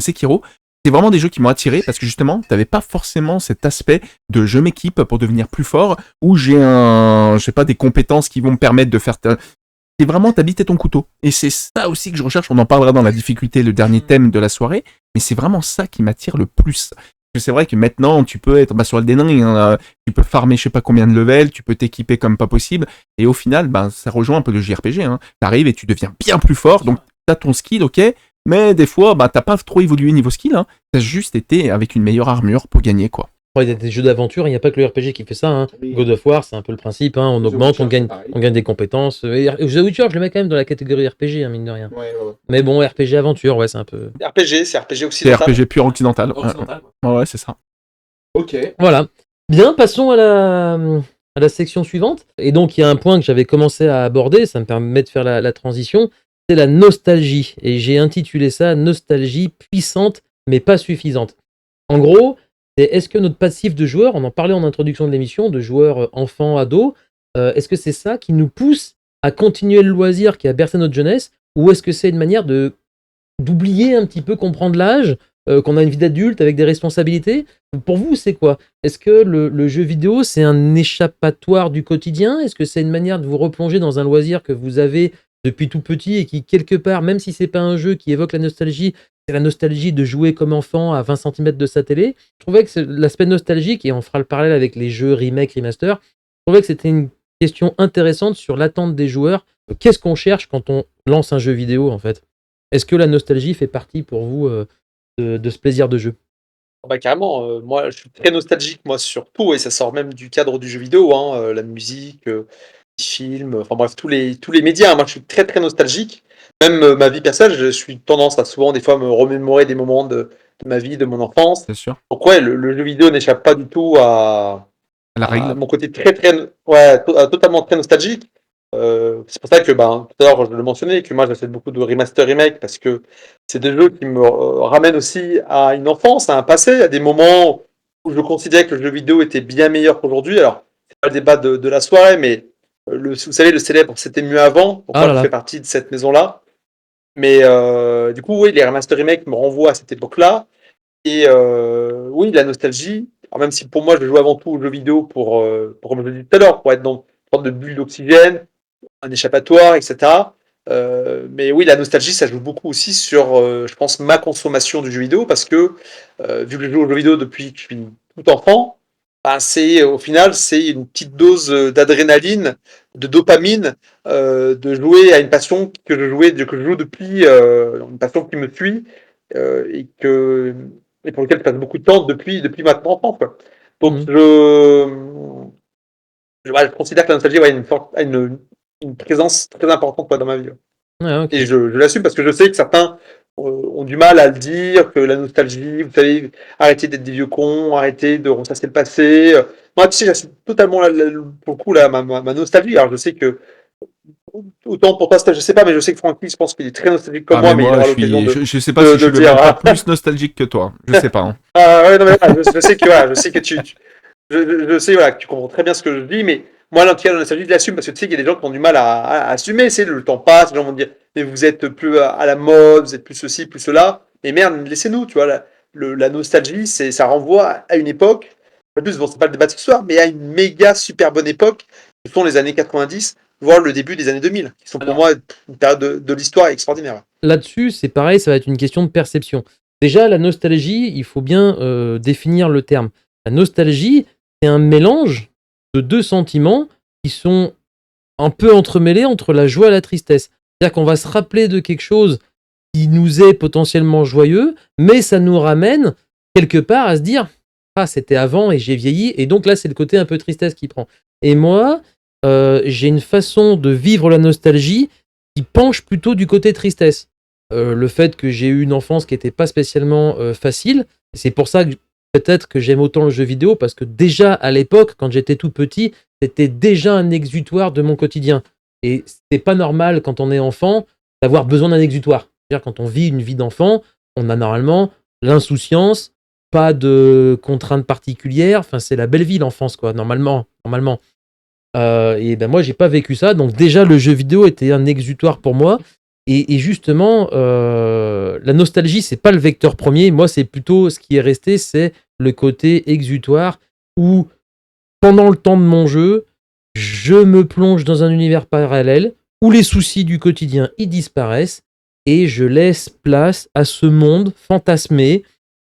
Sekiro. C'est vraiment des jeux qui m'ont attiré parce que justement, t'avais pas forcément cet aspect de je m'équipe pour devenir plus fort ou j'ai des compétences qui vont me permettre de faire... C'est vraiment t'habiter ton couteau. Et c'est ça aussi que je recherche. On en parlera dans la difficulté, le dernier thème de la soirée. Mais c'est vraiment ça qui m'attire le plus. Parce que c'est vrai que maintenant, tu peux être sur Elden Ring, hein, tu peux farmer je sais pas combien de levels, tu peux t'équiper comme pas possible. Et au final, ça rejoint un peu le JRPG. Hein. T'arrives et tu deviens bien plus fort. Donc, t'as ton skill, ok, mais des fois, t'as pas trop évolué niveau skill, hein. T'as juste été avec une meilleure armure pour gagner, quoi. Il y a des jeux d'aventure, il n'y a pas que le RPG qui fait ça. Hein. God of War, c'est un peu le principe, hein. On augmente, on gagne des compétences. The Witcher, je le mets quand même dans la catégorie RPG, hein, mine de rien. Ouais. Mais bon, RPG aventure, ouais, c'est un peu... c'est RPG occidental. C'est RPG pur occidental. Ouais, c'est ça. Ok. Voilà. Bien, passons à la section suivante. Et donc, il y a un point que j'avais commencé à aborder, ça me permet de faire la transition. C'est la nostalgie. Et j'ai intitulé ça « Nostalgie puissante, mais pas suffisante ». En gros, c'est est-ce que notre passif de joueur, on en parlait en introduction de l'émission, de joueurs enfants, ados, est-ce que c'est ça qui nous pousse à continuer le loisir qui a bercé notre jeunesse, ou est-ce que c'est une manière d'oublier un petit peu, comprendre l'âge, qu'on a une vie d'adulte avec des responsabilités? Pour vous, c'est quoi? Est-ce que le jeu vidéo, c'est un échappatoire du quotidien? Est-ce que c'est une manière de vous replonger dans un loisir que vous avez depuis tout petit et qui, quelque part, même si c'est pas un jeu qui évoque la nostalgie, c'est la nostalgie de jouer comme enfant à 20 centimètres de sa télé? Je trouvais que l'aspect nostalgique, et on fera le parallèle avec les jeux remake, remaster, je trouvais que c'était une question intéressante sur l'attente des joueurs. Qu'est-ce qu'on cherche quand on lance un jeu vidéo, en fait? Est-ce que la nostalgie fait partie pour vous de ce plaisir de jeu? Ah bah, carrément, moi je suis très nostalgique moi sur tout et ça sort même du cadre du jeu vidéo, hein, la musique, les films, enfin bref tous les médias, hein. Moi je suis très, très nostalgique. Même, ma vie personnelle, je suis tendance à souvent des fois me remémorer des moments de ma vie, de mon enfance. Bien sûr. Donc ouais, le jeu vidéo n'échappe pas du tout À la à règle. mon côté très, très ouais, totalement très nostalgique. C'est pour ça que, ben, tout à l'heure je le mentionnais, que moi j'achète beaucoup de remaster, remake parce que c'est des jeux qui me, ramènent aussi à une enfance, à un passé, à des moments où je considérais que le jeu vidéo était bien meilleur qu'aujourd'hui. Alors, c'est pas le débat de la soirée, mais, vous savez le célèbre «C'était mieux avant», donc Ah moi là je là. fais partie de cette maison-là. Mais, du coup, oui, les remaster, remake me renvoient à cette époque-là et oui, la nostalgie, alors même si pour moi je joue avant tout aux jeux vidéo pour comme je l'ai dit tout à l'heure, pour être dans une sorte de bulle d'oxygène, un échappatoire, et cetera. Mais oui, la nostalgie, ça joue beaucoup aussi sur, je pense, ma consommation du jeu vidéo parce que, vu que je joue aux jeux vidéo depuis que je suis tout enfant, ben, c'est au final, c'est une petite dose, d'adrénaline, de dopamine, de jouer à une passion que je joue depuis, une passion qui me suit, et pour lequel je passe beaucoup de temps depuis ma tendre enfance, quoi. Donc Mmh. ouais, je considère que la nostalgie, ouais, a une présence très importante, ouais, dans ma vie, ouais. Ouais, Et OK. je l'assume parce que je sais que certains, ont du mal à le dire, que la nostalgie, vous savez, arrêtez d'être des vieux cons, arrêtez de ressasser le passé. Moi, tu sais, j'assume totalement pour le coup, ma nostalgie. Alors je sais que autant pour toi, je sais pas, mais je sais que Francky, je pense qu'il est très nostalgique comme Ah, moi, mais mais il moi, aura l'occasion je sais pas si je de suis le dire. même pas plus nostalgique que toi. Je sais pas, hein. Ah ouais, non, mais voilà, je sais que, voilà, je sais que je sais, voilà, que tu comprends très bien ce que je dis, mais moi, en tout cas, la nostalgie, je l'assume parce que tu sais qu'il y a des gens qui ont du mal à assumer. C'est le temps passe, les gens vont dire, mais vous êtes plus à la mode, vous êtes plus ceci, plus cela. Mais merde, laissez-nous, tu vois. La nostalgie, ça renvoie à une époque. En plus, bon, c'est pas le débat de ce soir, mais à une méga super bonne époque, qui sont les années 90, voire le début des années 2000, qui sont pour Alors moi une période de l'histoire extraordinaire. là-dessus, c'est pareil, ça va être une question de perception. Déjà, la nostalgie, il faut bien, définir le terme. La nostalgie, c'est un mélange de 2 sentiments qui sont un peu entremêlés entre la joie et la tristesse. C'est-à-dire qu'on va se rappeler de quelque chose qui nous est potentiellement joyeux, mais ça nous ramène quelque part à se dire: «Ah, c'était avant et j'ai vieilli», et donc là, c'est le côté un peu tristesse qui prend. Et moi, j'ai une façon de vivre la nostalgie qui penche plutôt du côté tristesse. Le fait que j'ai eu une enfance qui était pas spécialement, facile, c'est pour ça que peut-être que j'aime autant le jeu vidéo, parce que déjà à l'époque, quand j'étais tout petit, c'était déjà un exutoire de mon quotidien, et c'est pas normal quand on est enfant d'avoir besoin d'un exutoire. C'est-à-dire quand on vit une vie d'enfant, on a normalement l'insouciance, pas de contraintes particulières, enfin c'est la belle vie l'enfance quoi, normalement. Et ben moi j'ai pas vécu ça, donc déjà le jeu vidéo était un exutoire pour moi, et justement, la nostalgie c'est pas le vecteur premier, moi c'est plutôt ce qui est resté, c'est le côté exutoire où pendant le temps de mon jeu, je me plonge dans un univers parallèle où les soucis du quotidien y disparaissent et je laisse place à ce monde fantasmé,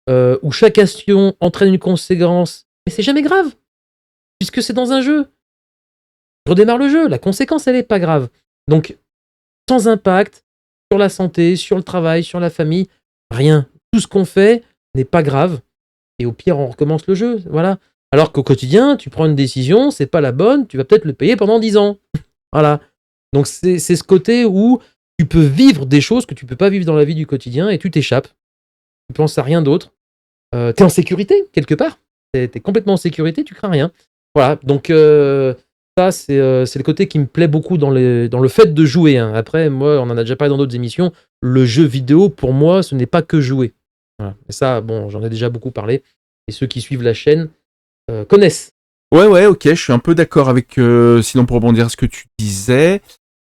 où chaque action entraîne une conséquence, mais c'est jamais grave puisque c'est dans un jeu. Je redémarre le jeu, la conséquence elle est pas grave. Donc sans impact sur la santé, sur le travail, sur la famille, rien. Tout ce qu'on fait n'est pas grave, et au pire on recommence le jeu, voilà. Alors qu'au quotidien, tu prends une décision, c'est pas la bonne, tu vas peut-être le payer pendant 10 ans. Voilà. Donc c'est ce côté où tu peux vivre des choses que tu peux pas vivre dans la vie du quotidien et tu t'échappes. Tu penses à rien d'autre. T'es en sécurité, quelque part. T'es complètement en sécurité, tu crains rien. Voilà, donc ça, c'est le côté qui me plaît beaucoup dans le fait de jouer, hein. Après, moi, on en a déjà parlé dans d'autres émissions, le jeu vidéo, pour moi, ce n'est pas que jouer. Voilà. Et ça, bon, j'en ai déjà beaucoup parlé. et ceux qui suivent la chaîne connaissent. Ouais, ok, je suis un peu d'accord avec, sinon pour rebondir à ce que tu disais,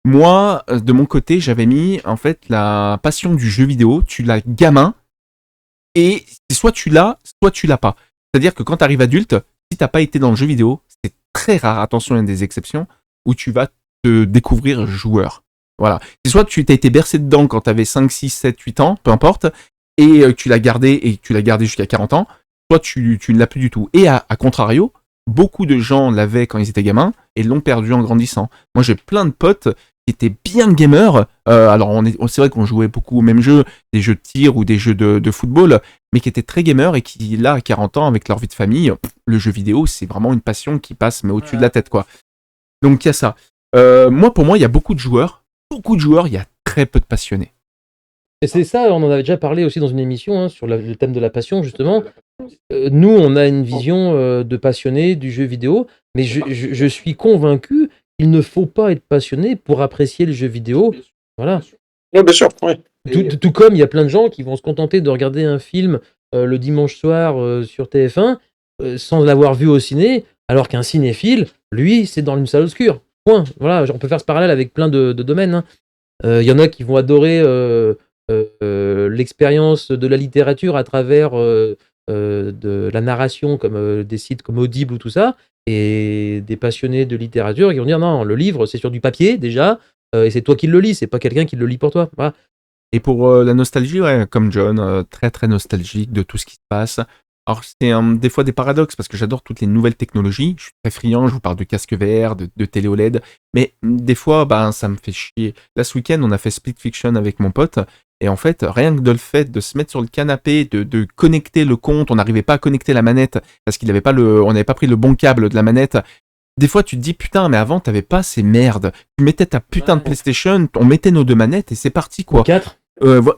moi, de mon côté, j'avais mis, en fait, la passion du jeu vidéo, tu l'as gamin, et soit tu l'as, soit tu l'as pas. C'est-à-dire que quand tu arrives adulte, si t'as pas été dans le jeu vidéo, c'est très rare, attention, il y a des exceptions, où tu vas te découvrir joueur. Voilà. C'est soit tu t'as été bercé dedans quand t'avais 5, 6, 7, 8 ans, peu importe, et tu l'as gardé jusqu'à 40 ans, soit tu ne l'as plus du tout. Et à contrario, beaucoup de gens l'avaient quand ils étaient gamins et l'ont perdu en grandissant. Moi, j'ai plein de potes qui étaient bien gamers. Alors, c'est vrai qu'on jouait beaucoup au même jeu, des jeux de tir ou des jeux de football, mais qui étaient très gamers et qui, là, à 40 ans, avec leur vie de famille, le jeu vidéo, c'est vraiment une passion qui passe mais au-dessus de la tête, quoi. Donc, il y a ça. Pour moi, il y a beaucoup de joueurs, il y a très peu de passionnés. Et c'est ça, on en avait déjà parlé aussi dans une émission hein, sur le thème de la passion, justement. Nous, on a une vision de passionné du jeu vidéo, mais je suis convaincu qu'il ne faut pas être passionné pour apprécier le jeu vidéo. Voilà. Oui, bien sûr. Ouais. Tout comme il y a plein de gens qui vont se contenter de regarder un film le dimanche soir sur TF1 sans l'avoir vu au ciné, alors qu'un cinéphile, lui, c'est dans une salle obscure. Point. Voilà, on peut faire ce parallèle avec plein de domaines. Hein. Il y en a qui vont adorer l'expérience de la littérature à travers de la narration, comme des sites comme Audible ou tout ça, et des passionnés de littérature qui vont dire non, le livre c'est sur du papier déjà, et c'est toi qui le lis, c'est pas quelqu'un qui le lit pour toi. Voilà. Et pour la nostalgie, ouais, comme John, très très nostalgique de tout ce qui se passe. Alors c'est des fois des paradoxes parce que j'adore toutes les nouvelles technologies, je suis très friand, je vous parle de casque VR, de télé OLED, mais des fois ça me fait chier. Là ce week-end on a fait Split Fiction avec mon pote, et en fait rien que de le fait de se mettre sur le canapé, de connecter le compte, on n'arrivait pas à connecter la manette parce on n'avait pas pris le bon câble de la manette. Des fois, tu te dis, putain, mais avant, t'avais pas ces merdes. Tu mettais ta putain de PlayStation, on mettait nos 2 manettes et c'est parti, quoi. Ou 4.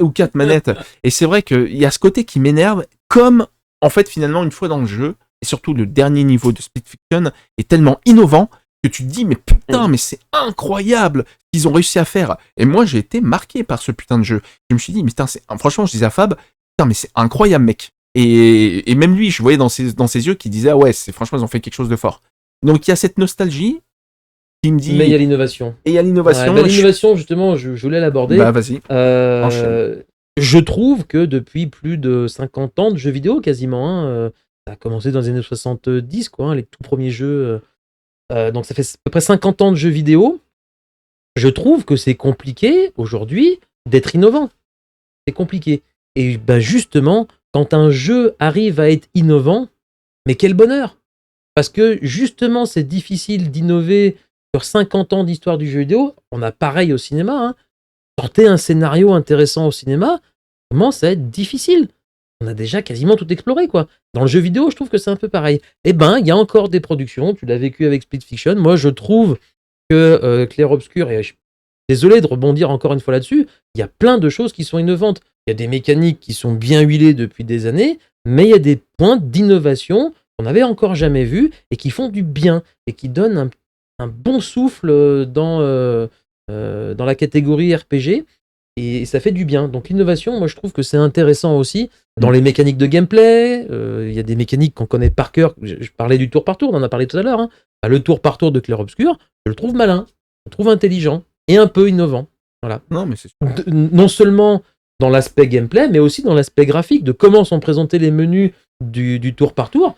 Ou 4 manettes. Et c'est vrai qu'il y a ce côté qui m'énerve, comme, en fait, finalement, une fois dans le jeu, et surtout le dernier niveau de Split Fiction est tellement innovant que tu te dis, mais putain, mais c'est incroyable ce qu'ils ont réussi à faire. Et moi, j'ai été marqué par ce putain de jeu. Je me suis dit, mais putain, franchement, je disais à Fab, putain, mais c'est incroyable, mec. Et même lui, je voyais dans ses yeux qu'il disait, ah ouais, franchement, ils ont fait quelque chose de fort. Donc il y a cette nostalgie qui me dit. Mais il y a l'innovation. Et il y a l'innovation. Ouais, l'innovation, justement, je voulais l'aborder. Bah vas-y. Je trouve que depuis plus de 50 ans de jeux vidéo, quasiment, hein, ça a commencé dans les années 70, quoi, hein, les tout premiers jeux. Donc ça fait à peu près 50 ans de jeux vidéo. Je trouve que c'est compliqué aujourd'hui d'être innovant. C'est compliqué. Et bah, justement, quand un jeu arrive à être innovant, mais quel bonheur! Parce que justement, c'est difficile d'innover sur 50 ans d'histoire du jeu vidéo. On a pareil au cinéma. Hein. Tenter un scénario intéressant au cinéma commence à être difficile. On a déjà quasiment tout exploré, quoi. Dans le jeu vidéo, je trouve que c'est un peu pareil. Eh ben, il y a encore des productions. Tu l'as vécu avec Split Fiction. Moi, je trouve que Clair Obscur, et je suis désolé de rebondir encore une fois là-dessus, il y a plein de choses qui sont innovantes. Il y a des mécaniques qui sont bien huilées depuis des années, mais il y a des points d'innovation qu'on n'avait encore jamais vu et qui font du bien et qui donnent un bon souffle dans la catégorie RPG et ça fait du bien. Donc l'innovation, moi je trouve que c'est intéressant aussi dans les mécaniques de gameplay. Il y a des mécaniques qu'on connaît par cœur. Je parlais du tour par tour, on en a parlé tout à l'heure. Hein. Le tour par tour de Clair Obscur, je le trouve malin, je le trouve intelligent et un peu innovant. Voilà. Non, mais c'est non seulement dans l'aspect gameplay, mais aussi dans l'aspect graphique de comment sont présentés les menus du tour par tour.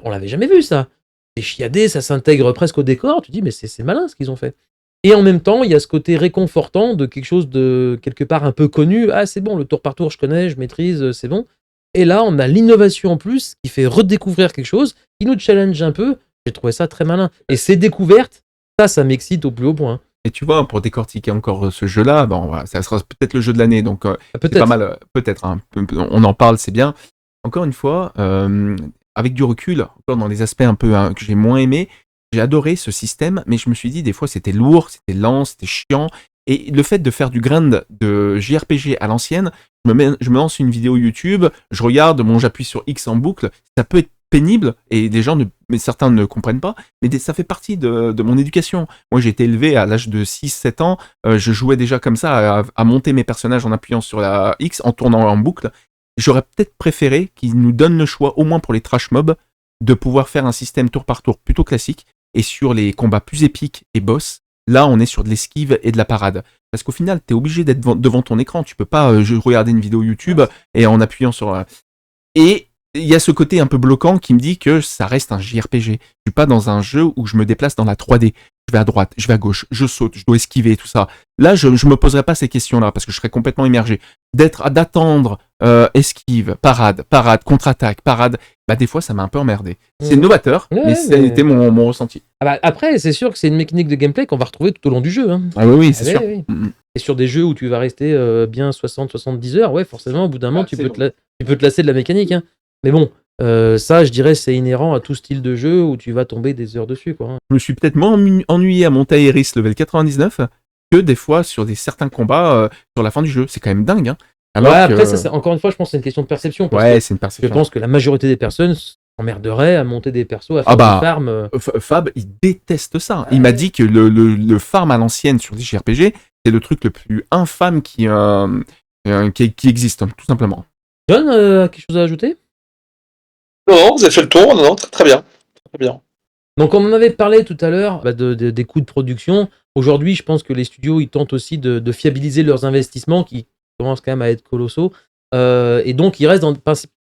On l'avait jamais vu ça. C'est chiadé, ça s'intègre presque au décor. Tu dis mais c'est malin ce qu'ils ont fait. Et en même temps, il y a ce côté réconfortant de quelque chose de quelque part un peu connu. Ah c'est bon, le tour par tour je connais, je maîtrise, c'est bon. Et là on a l'innovation en plus qui fait redécouvrir quelque chose, qui nous challenge un peu. J'ai trouvé ça très malin. Et ces découvertes, ça m'excite au plus haut point. Et tu vois, pour décortiquer encore ce jeu-là, bon, voilà, ça sera peut-être le jeu de l'année, donc peut-être. C'est pas mal, peut-être. Hein, on en parle, c'est bien. Encore une fois, avec du recul, encore dans les aspects un peu que j'ai moins aimé, j'ai adoré ce système, mais je me suis dit des fois c'était lourd, c'était lent, c'était chiant. Et le fait de faire du grind de JRPG à l'ancienne, je me lance une vidéo YouTube, je regarde, j'appuie sur X en boucle, ça peut être pénible et mais certains ne comprennent pas, mais ça fait partie de mon éducation. Moi j'ai été élevé à l'âge de 6-7 ans, je jouais déjà comme ça à monter mes personnages en appuyant sur la X, en tournant en boucle. j'aurais peut-être préféré qu'ils nous donnent le choix, au moins pour les trash mobs, de pouvoir faire un système tour par tour plutôt classique, et sur les combats plus épiques et boss, là on est sur de l'esquive et de la parade. Parce qu'au final, t'es obligé d'être devant ton écran, tu peux pas regarder une vidéo YouTube et en appuyant sur... Et il y a ce côté un peu bloquant qui me dit que ça reste un JRPG. Je suis pas dans un jeu où je me déplace dans la 3D. Je vais à droite, je vais à gauche, je saute, je dois esquiver, tout ça. Là, je me poserais pas ces questions-là parce que je serais complètement immergé. D'attendre, esquive, parade, contre-attaque, parade, bah des fois ça m'a un peu emmerdé. C'est novateur, mais c'était mon ressenti. Ah bah, après, c'est sûr que c'est une mécanique de gameplay qu'on va retrouver tout au long du jeu. Hein. Ah oui, c'est sûr. Oui. Et sur des jeux où tu vas rester bien 60-70 heures, ouais, forcément, au bout d'un moment, tu peux te lasser de la mécanique. Hein. Mais bon, ça, je dirais, c'est inhérent à tout style de jeu où tu vas tomber des heures dessus. Quoi. Je me suis peut-être moins ennuyé à monter Aeris level 99 que des fois sur certains combats sur la fin du jeu. C'est quand même dingue. Hein. Alors après, ça, encore une fois, je pense que c'est une question de perception. Ouais, c'est une perception. Je pense que la majorité des personnes s'emmerderaient à monter des persos, à faire des farms. Fab, il déteste ça. Il m'a dit que le farm à l'ancienne sur des JRPG, c'est le truc le plus infâme qui existe, tout simplement. John, quelque chose à ajouter ? Non, vous avez fait le tour, non, très bien. Très bien. Donc on en avait parlé tout à l'heure des coûts de production. Aujourd'hui, je pense que les studios, ils tentent aussi de fiabiliser leurs investissements qui commencent quand même à être colossaux. Et donc, ils restent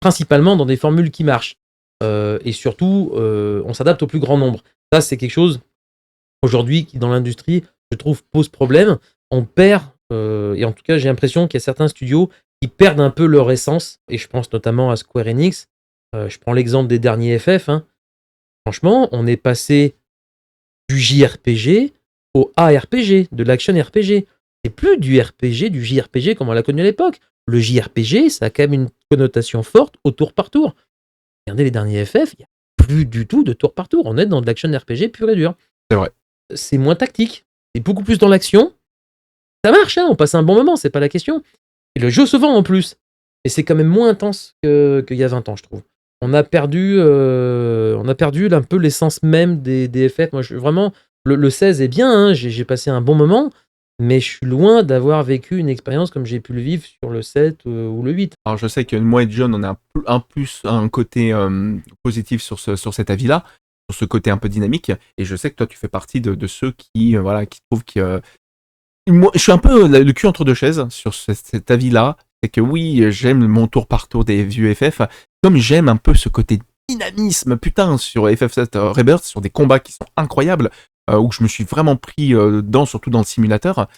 principalement dans des formules qui marchent. Et surtout, on s'adapte au plus grand nombre. Ça, c'est quelque chose, aujourd'hui, qui dans l'industrie, je trouve, pose problème. On perd, et en tout cas, j'ai l'impression qu'il y a certains studios qui perdent un peu leur essence. Et je pense notamment à Square Enix. Je prends l'exemple des derniers FF. Hein. Franchement, on est passé du JRPG au ARPG, de l'action RPG. C'est plus du RPG, du JRPG comme on l'a connu à l'époque. Le JRPG, ça a quand même une connotation forte au tour par tour. Regardez les derniers FF, il n'y a plus du tout de tour par tour. On est dans de l'action RPG pur et dur. C'est vrai. C'est moins tactique. C'est beaucoup plus dans l'action. Ça marche, hein, on passe un bon moment, c'est pas la question. Et le jeu se vend en plus. Et c'est quand même moins intense qu'il y a 20 ans, je trouve. On a perdu un peu l'essence même des FF. Moi, vraiment, le 16 est bien, hein, j'ai passé un bon moment, mais je suis loin d'avoir vécu une expérience comme j'ai pu le vivre sur le 7 ou le 8. Alors, je sais que moi et John, on a un côté positif sur cet avis-là, sur ce côté un peu dynamique, et je sais que toi, tu fais partie de ceux qui trouvent que... Moi, je suis un peu le cul entre deux chaises sur cet avis-là. C'est que oui, j'aime mon tour par tour des vieux FF, comme j'aime un peu ce côté dynamisme, putain, sur FF7 Rebirth, sur des combats qui sont incroyables, où je me suis vraiment pris surtout dans le simulateur.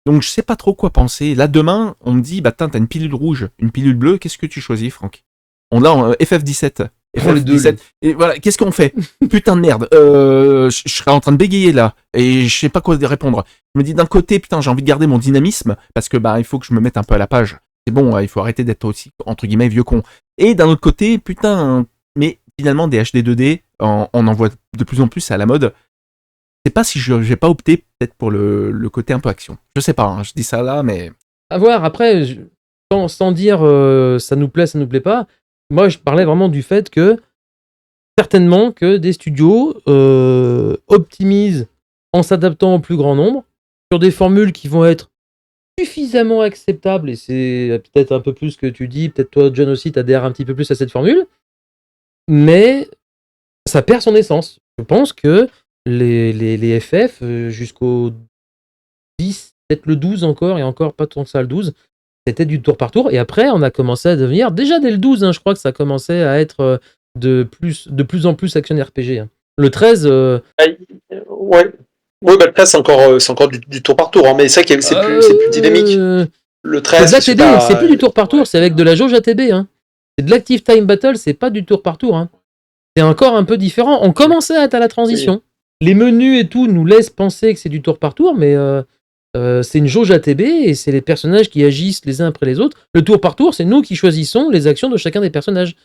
Donc je sais pas trop quoi penser. Là, demain, on me dit, bah t'as une pilule rouge, une pilule bleue, qu'est-ce que tu choisis, Franck ? On a FF17. FF17. Et voilà, qu'est-ce qu'on fait ? Putain de merde. Je serais en train de bégayer là. Et je sais pas quoi répondre. Je me dis d'un côté, putain, j'ai envie de garder mon dynamisme. Parce que il faut que je me mette un peu à la page. C'est bon, il faut arrêter d'être aussi, entre guillemets, vieux con. Et d'un autre côté, putain, mais finalement, des HD 2D, on en voit de plus en plus à la mode. Je sais pas si je vais pas opter peut-être pour le côté un peu action. Je sais pas, hein, je dis ça là, mais... À voir, après, sans dire ça nous plaît pas, moi je parlais vraiment du fait que certainement que des studios optimisent en s'adaptant au plus grand nombre sur des formules qui vont être suffisamment acceptables, et c'est peut-être un peu plus ce que tu dis, peut-être toi John aussi t'adhères un petit peu plus à cette formule, mais ça perd son essence. Je pense que les FF jusqu'au 10, peut-être le 12 encore, et encore pas tant que ça le 12, c'était du tour par tour, et après on a commencé à devenir, déjà dès le 12, hein, je crois que ça commençait à être de plus en plus action RPG. Hein. Le 13... Ouais. Oui, bah, le 13, c'est encore du tour par tour, hein, mais c'est vrai que c'est plus dynamique. Le 13, c'est plus du tour par tour, c'est avec de la jauge ATB. Hein. C'est de l'active time battle, c'est pas du tour par tour. Hein. C'est encore un peu différent. On commençait à être à la transition. Oui. Les menus et tout nous laissent penser que c'est du tour par tour, mais c'est une jauge ATB et c'est les personnages qui agissent les uns après les autres. Le tour par tour, c'est nous qui choisissons les actions de chacun des personnages.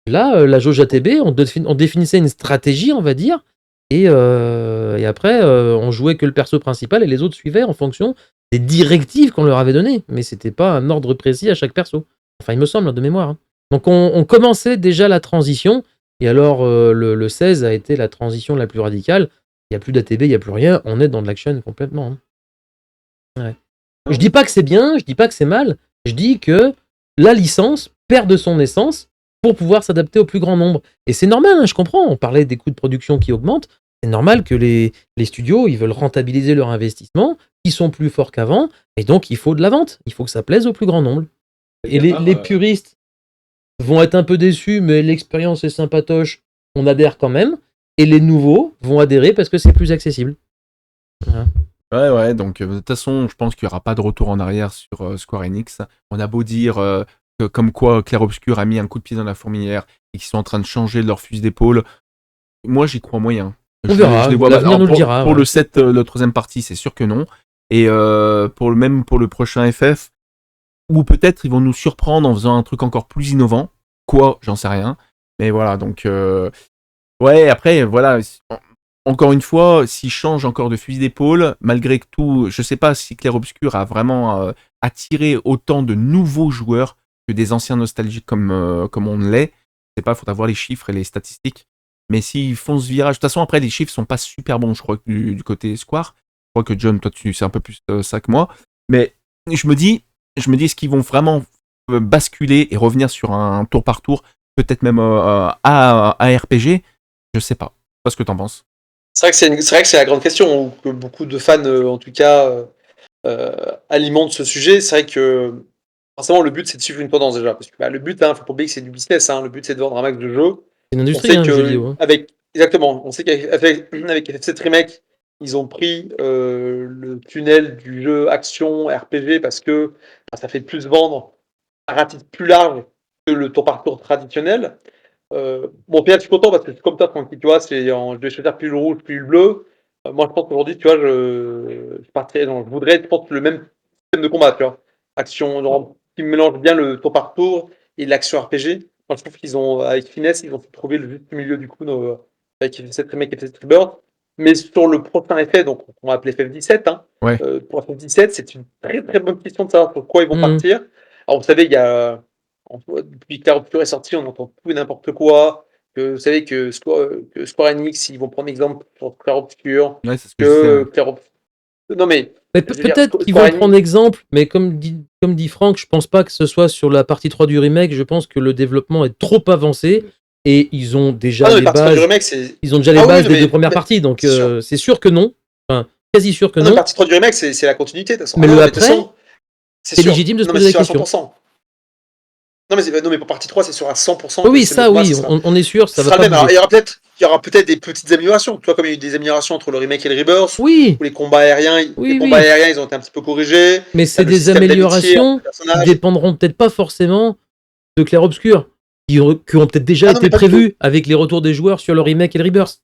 Là, la jauge ATB, on définissait une stratégie, on va dire, et après, on jouait que le perso principal et les autres suivaient en fonction des directives qu'on leur avait données. Mais c'était pas un ordre précis à chaque perso. Enfin, il me semble, de mémoire. Hein. Donc, on commençait déjà la transition, et alors le 16 a été la transition la plus radicale. Il n'y a plus d'ATB, il n'y a plus rien. On est dans de l'action complètement. Hein. Ouais. Je dis pas que c'est bien, je dis pas que c'est mal. Je dis que la licence perd de son essence pour pouvoir s'adapter au plus grand nombre. Et c'est normal, hein, je comprends, on parlait des coûts de production qui augmentent, c'est normal que les studios, ils veulent rentabiliser leur investissement, ils sont plus forts qu'avant, et donc il faut de la vente, il faut que ça plaise au plus grand nombre. Et les puristes vont être un peu déçus, mais l'expérience est sympatoche, on adhère quand même, et les nouveaux vont adhérer parce que c'est plus accessible. Voilà. Ouais, donc de toute façon, je pense qu'il n'y aura pas de retour en arrière sur Square Enix. On a beau dire que comme quoi Clair Obscur a mis un coup de pied dans la fourmilière et qu'ils sont en train de changer leur fusil d'épaule, moi j'y crois moyen. On verra, l'avenir nous le dira. Pour le 7, le troisième partie, c'est sûr que non. Et pour le prochain FF, ou peut-être ils vont nous surprendre en faisant un truc encore plus innovant. Quoi, j'en sais rien. Mais voilà, donc... ouais, après, voilà... Encore une fois, s'ils changent encore de fusil d'épaule, malgré que tout, je sais pas si Clair Obscur a vraiment attiré autant de nouveaux joueurs que des anciens nostalgiques comme on l'est. Je sais pas, il faudra voir les chiffres et les statistiques. Mais s'ils font ce virage, de toute façon, après, les chiffres sont pas super bons, je crois, du côté Square. Je crois que John, toi, tu sais un peu plus ça que moi. Mais je me dis, est-ce qu'ils vont vraiment basculer et revenir sur un tour par tour, peut-être même à RPG? Je sais pas. C'est pas ce que t'en penses. C'est vrai que c'est la grande question, que beaucoup de fans, en tout cas, alimentent ce sujet. C'est vrai que, forcément, le but, c'est de suivre une tendance, déjà. Parce que le but, faut pas oublier que c'est du business. Le but, c'est de vendre un max de jeux. C'est une industrie, le jeu vidéo. Exactement. On sait qu'avec FF7 Remake, ils ont pris le tunnel du jeu action RPG parce que ça fait plus vendre à un titre plus large que le tour par tour traditionnel. Bon, Pierre, je suis content parce que c'est comme toi, tranquille, tu vois, je vais choisir plus le rouge, plus le bleu. Moi, je pense qu'aujourd'hui, tu vois, je voudrais, je pense, le même système de combat, tu vois. Action, genre, qui mélange bien le tour par tour et l'action RPG. Moi, je trouve qu'ils ont, avec finesse, ils ont trouvé le juste milieu, du coup, avec FF7 Remake et FF7 Rebirth. Mais sur le prochain effet, donc, on va appeler FF17, Ouais. pour FF17, c'est une très très bonne question de savoir sur quoi ils vont partir. Alors, vous savez, il y a. Depuis que Clair Obscur est sorti, on entend tout et n'importe quoi. Vous savez que Square Enix, ils vont prendre exemple sur Clair Obscur. Ouais, c'est ce que je disais. Non, mais. Peut-être qu'ils vont prendre exemple, mais comme dit Franck, je pense pas que ce soit sur la partie 3 du remake. Je pense que le développement est trop avancé et ils ont déjà les bases. Ils ont déjà les bases des deux premières parties, donc c'est sûr que non. Enfin, quasi sûr que non. La partie 3 du remake, c'est la continuité, de toute façon. Mais le après, c'est légitime de se poser la question. Non, mais pour partie 3, c'est sûr à 100%. Oui, ça, oui, on est sûr, ça va pas bouger. Il y aura peut-être des petites améliorations. Tu vois, comme il y a eu des améliorations entre le remake et le rebirth. Oui. Où les combats aériens, ils ont été un petit peu corrigés. Mais c'est des améliorations qui dépendront peut-être pas forcément de Clair Obscur, qui ont peut-être déjà été prévues avec les retours des joueurs sur le remake et le rebirth.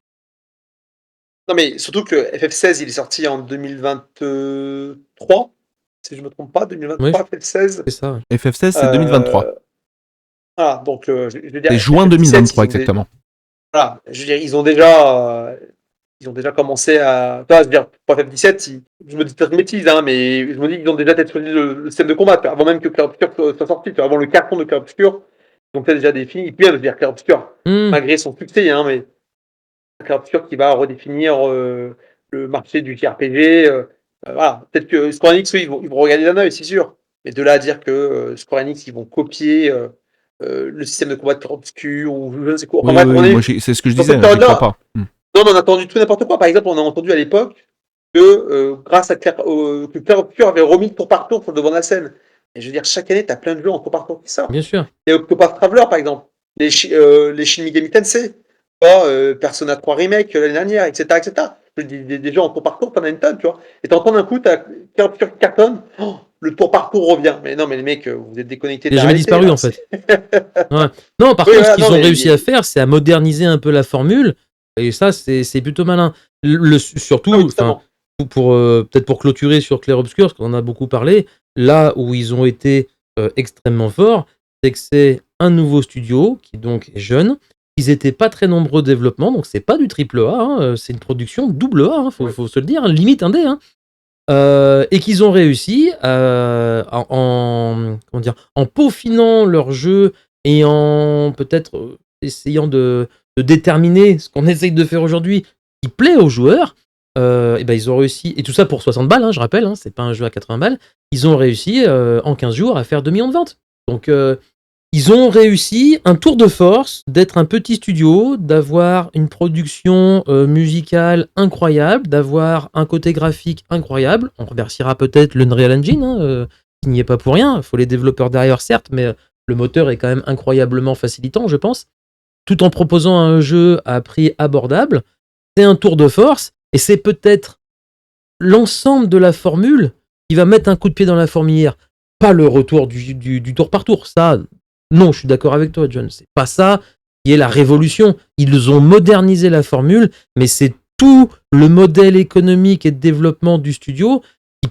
Non, mais surtout que FF16, il est sorti en 2023. Si je me trompe pas, 2023, oui, FF16. C'est ça. FF16, c'est 2023. Voilà, donc je veux dire. C'est juin 2023, exactement. Voilà, je veux dire, ils ont déjà commencé à. Toi, je veux dire, pour FF17, je me dis peut-être une bêtise, mais je me dis qu'ils ont déjà peut-être choisi le système de combat, avant même que Clair Obscur soit sorti, avant le carton de Clair Obscur, ils ont peut-être déjà défini. Et puis, je veux dire, Clair Obscur, malgré son succès, mais Clair Obscur qui va redéfinir le marché du JRPG. Voilà, peut-être que Square Enix, ils vont regarder d'un œil, c'est sûr. Mais de là à dire que Square Enix, ils vont copier le système de combat de Clair Obscur ou je ne sais quoi. Enfin, moi, c'est ce que je disais, je ne crois pas. Non, mais on a entendu tout n'importe quoi. Par exemple, on a entendu à l'époque que grâce à Clair Obscur avait remis tour par tour sur le devant de la scène. Et je veux dire, chaque année, tu as plein de jeux en tour par tour qui sortent. Bien sûr. Et Octopath Traveler, par exemple. Les Shin Megami Tensei. Persona 3 Remake l'année dernière, etc. Des jeux en tour par tour, t'en as une tonne, tu vois. Et t'entends d'un coup, t'as Clair Obscur qui cartonne, le tour par tour revient. Mais non, mais les mecs, vous êtes déconnectés de la réalité. J'ai jamais disparu, en fait. Ouais. Non, par contre, ce qu'ils ont réussi à faire, c'est à moderniser un peu la formule. Et ça, c'est plutôt malin. Surtout, peut-être pour clôturer sur Clair Obscur, parce qu'on en a beaucoup parlé, là où ils ont été extrêmement forts, c'est que c'est un nouveau studio qui donc est jeune. Ils n'étaient pas très nombreux au développement, donc c'est pas du triple A, c'est une production double A, faut se le dire, limite un D. Et qu'ils ont réussi en peaufinant leur jeu et en peut-être essayant de déterminer ce qu'on essaye de faire aujourd'hui qui plaît aux joueurs. Et ben ils ont réussi, et tout ça pour 60 balles, je rappelle, c'est pas un jeu à 80 balles. Ils ont réussi en 15 jours à faire 2 millions de ventes. Donc Ils ont réussi un tour de force d'être un petit studio, d'avoir une production musicale incroyable, d'avoir un côté graphique incroyable. On remerciera peut-être l'Unreal Engine, qui n'y est pas pour rien. Il faut les développeurs derrière, certes, mais le moteur est quand même incroyablement facilitant, je pense. Tout en proposant un jeu à prix abordable. C'est un tour de force, et c'est peut-être l'ensemble de la formule qui va mettre un coup de pied dans la fourmilière. Pas le retour du tour par tour. Ça, non, je suis d'accord avec toi, John. C'est pas ça qui est la révolution. Ils ont modernisé la formule, mais c'est tout le modèle économique et de développement du studio qui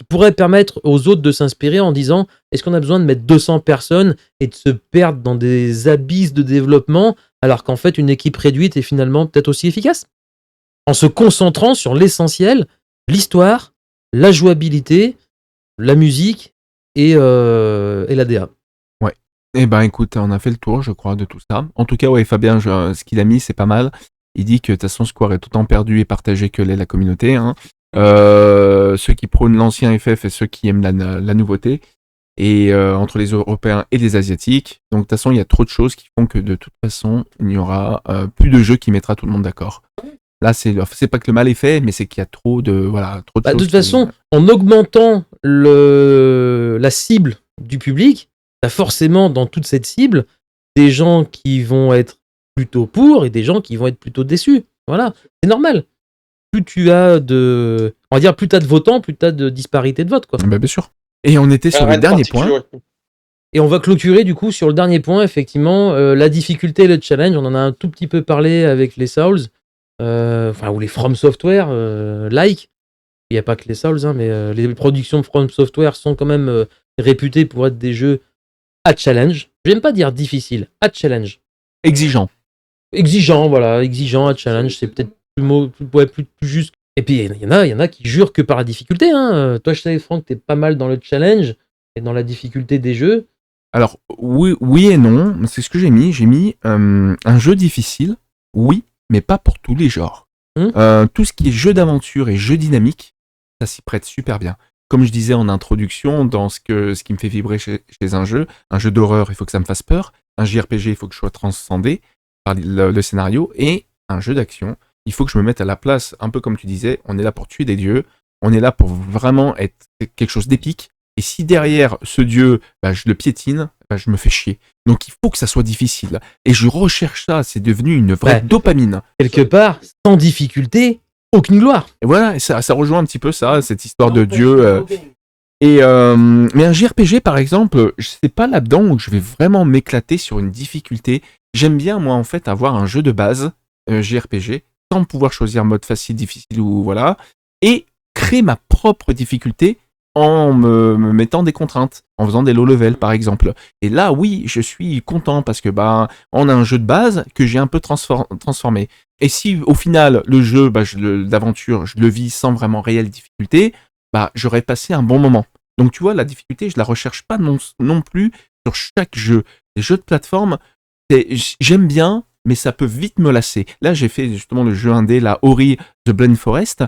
pourrait permettre aux autres de s'inspirer en disant est-ce qu'on a besoin de mettre 200 personnes et de se perdre dans des abysses de développement alors qu'en fait une équipe réduite est finalement peut-être aussi efficace en se concentrant sur l'essentiel, l'histoire, la jouabilité, la musique et la DA. Ouais. Eh ben écoute, on a fait le tour, je crois, de tout ça. En tout cas, ouais, Fabien, ce qu'il a mis, c'est pas mal. Il dit que de toute façon, Square est autant perdu et partagé que l'est la communauté. Hein. Ceux qui prônent l'ancien FF et ceux qui aiment la nouveauté. Et entre les Européens et les Asiatiques. Donc de toute façon, il y a trop de choses qui font que de toute façon, il n'y aura plus de jeux qui mettra tout le monde d'accord. Là, c'est pas que le mal est fait, mais c'est qu'il y a trop de choses. De toute façon, en augmentant la cible du public, t'as forcément dans toute cette cible des gens qui vont être plutôt pour et des gens qui vont être plutôt déçus. Voilà, c'est normal. Plus tu as de, on va dire, plus t'as de votants, plus t'as de disparité de vote, quoi. Bah, bien sûr. Et on était sur le dernier point. Et on va clôturer du coup sur le dernier point, effectivement, la difficulté et le challenge. On en a un tout petit peu parlé avec les Souls, ou les From Software, like. Il n'y a pas que les Souls, hein, mais les productions de From Software sont quand même réputées pour être des jeux à challenge. Je n'aime pas dire difficile, à challenge. Exigeant. Exigeant, voilà, exigeant, à challenge, c'est peut-être plus juste. Et puis il y en a qui jurent que par la difficulté. Hein. Toi, je sais, Franck, t'es pas mal dans le challenge et dans la difficulté des jeux. Alors, oui et non, c'est ce que j'ai mis. J'ai mis un jeu difficile, oui, mais pas pour tous les genres. Tout ce qui est jeu d'aventure et jeu dynamique, ça s'y prête super bien. Comme je disais en introduction, dans ce qui me fait vibrer chez un jeu d'horreur, il faut que ça me fasse peur, un JRPG, il faut que je sois transcendé par le scénario, et un jeu d'action, il faut que je me mette à la place, un peu comme tu disais, on est là pour tuer des dieux, on est là pour vraiment être quelque chose d'épique, et si derrière ce dieu, je le piétine, je me fais chier. Donc il faut que ça soit difficile. Et je recherche ça, c'est devenu une vraie dopamine. Quelque part, sans difficulté, aucune gloire. Et voilà, ça rejoint un petit peu ça, cette histoire de dieu. Mais un JRPG, par exemple, c'est pas là-dedans où je vais vraiment m'éclater sur une difficulté. J'aime bien, moi, en fait, avoir un jeu de base, JRPG, sans pouvoir choisir mode facile, difficile ou voilà, et créer ma propre difficulté en me mettant des contraintes, en faisant des low level par exemple. Et là, oui, je suis content parce que on a un jeu de base que j'ai un peu transformé. Et si au final le jeu d'aventure, je le vis sans vraiment réelle difficulté, j'aurais passé un bon moment. Donc tu vois, la difficulté, je la recherche pas non plus sur chaque jeu. Les jeux de plateforme, j'aime bien, mais ça peut vite me lasser. Là, j'ai fait justement le jeu indé, la Ori The Blind Forest,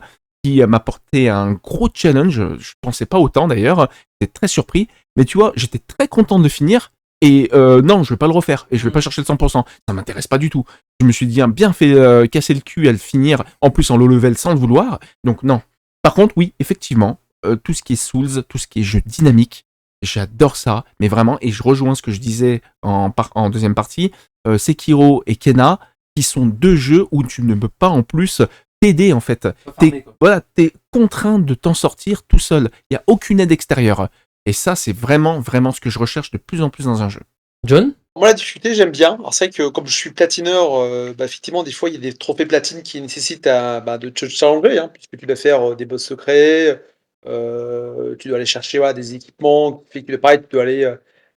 qui m'a porté un gros challenge. Je pensais pas autant d'ailleurs. J'étais très surpris. Mais tu vois, j'étais très content de finir. Et non, je vais pas le refaire. Et je vais pas chercher le 100%. Ça m'intéresse pas du tout. Je me suis bien fait casser le cul à le finir. En plus en low level sans le vouloir. Donc non. Par contre, oui, effectivement, tout ce qui est Souls, tout ce qui est jeu dynamique, j'adore ça. Mais vraiment, et je rejoins ce que je disais en deuxième partie, Sekiro et Kena, qui sont deux jeux où tu ne peux pas en plus t'aider en fait. T'es contraint de t'en sortir tout seul. Il n'y a aucune aide extérieure. Et ça, c'est vraiment, vraiment ce que je recherche de plus en plus dans un jeu. John ? Moi, la difficulté, j'aime bien. Alors, c'est vrai que comme je suis platineur, effectivement, des fois, il y a des trophées platine qui nécessitent de te challenger, hein, puisque tu dois faire des boss secrets, tu dois aller chercher des équipements, qui fait que pareil, tu dois aller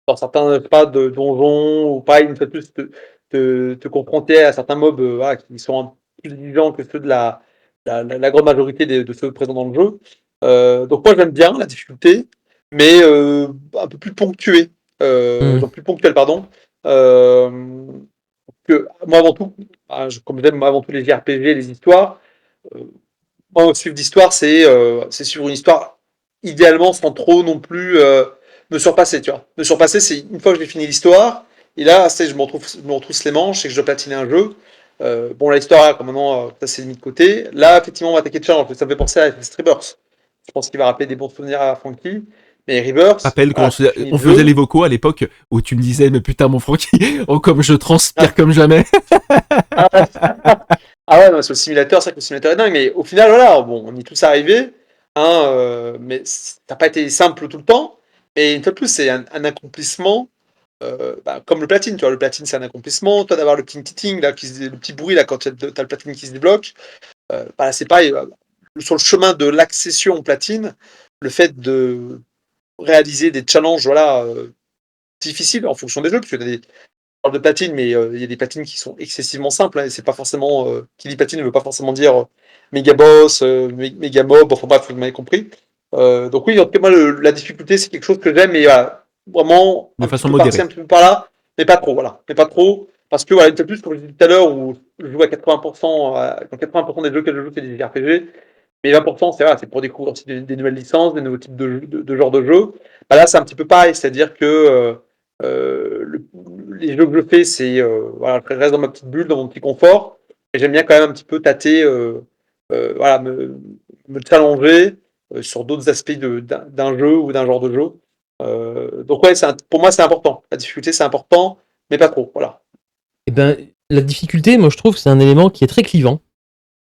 dans certains pas de donjons, ou pareil, une fois de plus, te confronter à certains mobs qui sont plus exigeants que ceux de la grande majorité de ceux présents dans le jeu. Donc moi, j'aime bien la difficulté, mais un peu plus ponctuée. Genre plus ponctuelle, pardon. Que moi avant tout, comme j'aime avant tout les JRPG, les histoires, moi suivre d'histoire, c'est suivre une histoire idéalement sans trop non plus me surpasser, tu vois. Me surpasser, c'est une fois que j'ai fini l'histoire, et là, je me retrousse les manches et que je dois platiner un jeu. Bon, l'histoire, comme maintenant, ça c'est mis de côté. Là, effectivement, on va attaquer de challenge. Ça me fait penser à FS Rebirth. Je pense qu'il va rappeler des bons souvenirs à Frankie. Mais Rebirth, Rappelle quand voilà, on faisait les vocaux à l'époque où tu me disais, mais putain, mon Francky, oh, comme je transpire comme jamais. Ah ouais, ah ouais, non, sur le simulateur, c'est vrai que le simulateur est dingue, mais au final, voilà, bon, on y est tous arrivés, hein, mais ça n'a pas été simple tout le temps. Et une fois de plus, c'est un accomplissement, comme le platine, tu vois, le platine c'est un accomplissement. Toi, d'avoir le ting là, le petit bruit là quand tu as le platine qui se débloque, bah, c'est pareil. Sur le chemin de l'accession au platine, le fait de réaliser des challenges, voilà, difficiles en fonction des jeux, parce que tu as des parle de platine, mais il y a des platines qui sont excessivement simples. Hein, et c'est pas forcément. Qui dit platine ne veut pas forcément dire méga boss, méga mob, enfin bref, vous m'avez compris. Donc oui, en tout cas, moi, la difficulté, c'est quelque chose que j'aime, mais vraiment De un petit façon peu par-ci, modérée. un petit peu par-là, mais pas trop, voilà. Mais pas trop, parce que voilà, une fois de plus, comme je disais tout à l'heure, où je joue à 80%, dans 80% des jeux que je joue, c'est des JRPG, mais 20%, c'est voilà, c'est pour découvrir aussi des nouvelles licences, des nouveaux types de genres de jeux. Bah là, c'est un petit peu pareil, c'est-à-dire que les jeux que je fais, c'est voilà, je reste dans ma petite bulle, dans mon petit confort, et j'aime bien quand même un petit peu tâter, voilà, me challenger sur d'autres aspects d'un jeu ou d'un genre de jeu. Donc ouais, pour moi, c'est important. La difficulté, c'est important, mais pas trop. Voilà. Et ben, la difficulté, moi je trouve que c'est un élément qui est très clivant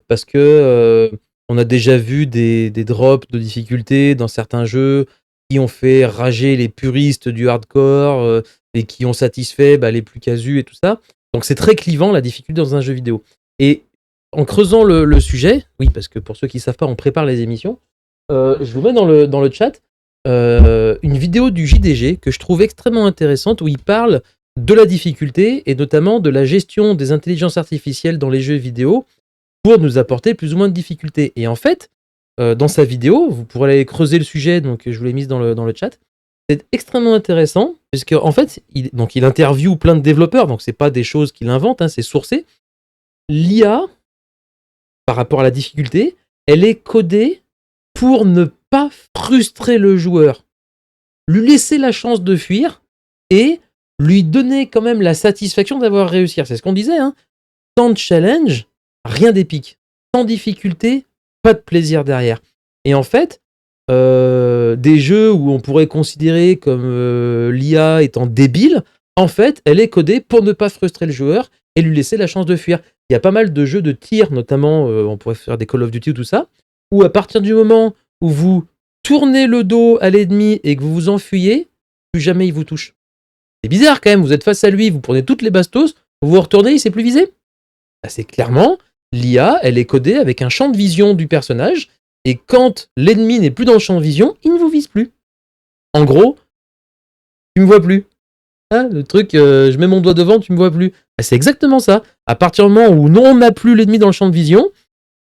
parce que on a déjà vu des drops de difficulté dans certains jeux qui ont fait rager les puristes du hardcore et qui ont satisfait les plus casus et tout ça. Donc c'est très clivant la difficulté dans un jeu vidéo. Et en creusant le sujet, oui, parce que pour ceux qui ne savent pas, on prépare les émissions, je vous mets dans le chat une vidéo du JDG que je trouve extrêmement intéressante où il parle de la difficulté et notamment de la gestion des intelligences artificielles dans les jeux vidéo pour nous apporter plus ou moins de difficultés. Et en fait, dans sa vidéo, vous pourrez aller creuser le sujet, donc je vous l'ai mis dans le chat. C'est extrêmement intéressant, puisque en fait, il interviewe plein de développeurs, donc c'est pas des choses qu'il invente, hein, c'est sourcé. L'IA, par rapport à la difficulté, elle est codée pour ne pas frustrer le joueur, lui laisser la chance de fuir et lui donner quand même la satisfaction d'avoir réussi. C'est ce qu'on disait, hein. Sans challenge, rien d'épique. Sans difficulté, pas de plaisir derrière. Et en fait, des jeux où on pourrait considérer comme l'IA étant débile, en fait, elle est codée pour ne pas frustrer le joueur et lui laisser la chance de fuir. Il y a pas mal de jeux de tir, notamment, on pourrait faire des Call of Duty ou tout ça, où à partir du moment où vous tournez le dos à l'ennemi et que vous vous enfuyez, plus jamais il vous touche. C'est bizarre quand même, vous êtes face à lui, vous prenez toutes les bastos, vous vous retournez, il s'est plus visé. C'est clairement, l'IA, elle est codée avec un champ de vision du personnage, et quand l'ennemi n'est plus dans le champ de vision, il ne vous vise plus. En gros, tu me vois plus. Hein, le truc, je mets mon doigt devant, tu me vois plus. C'est exactement ça. À partir du moment où on n'a plus l'ennemi dans le champ de vision,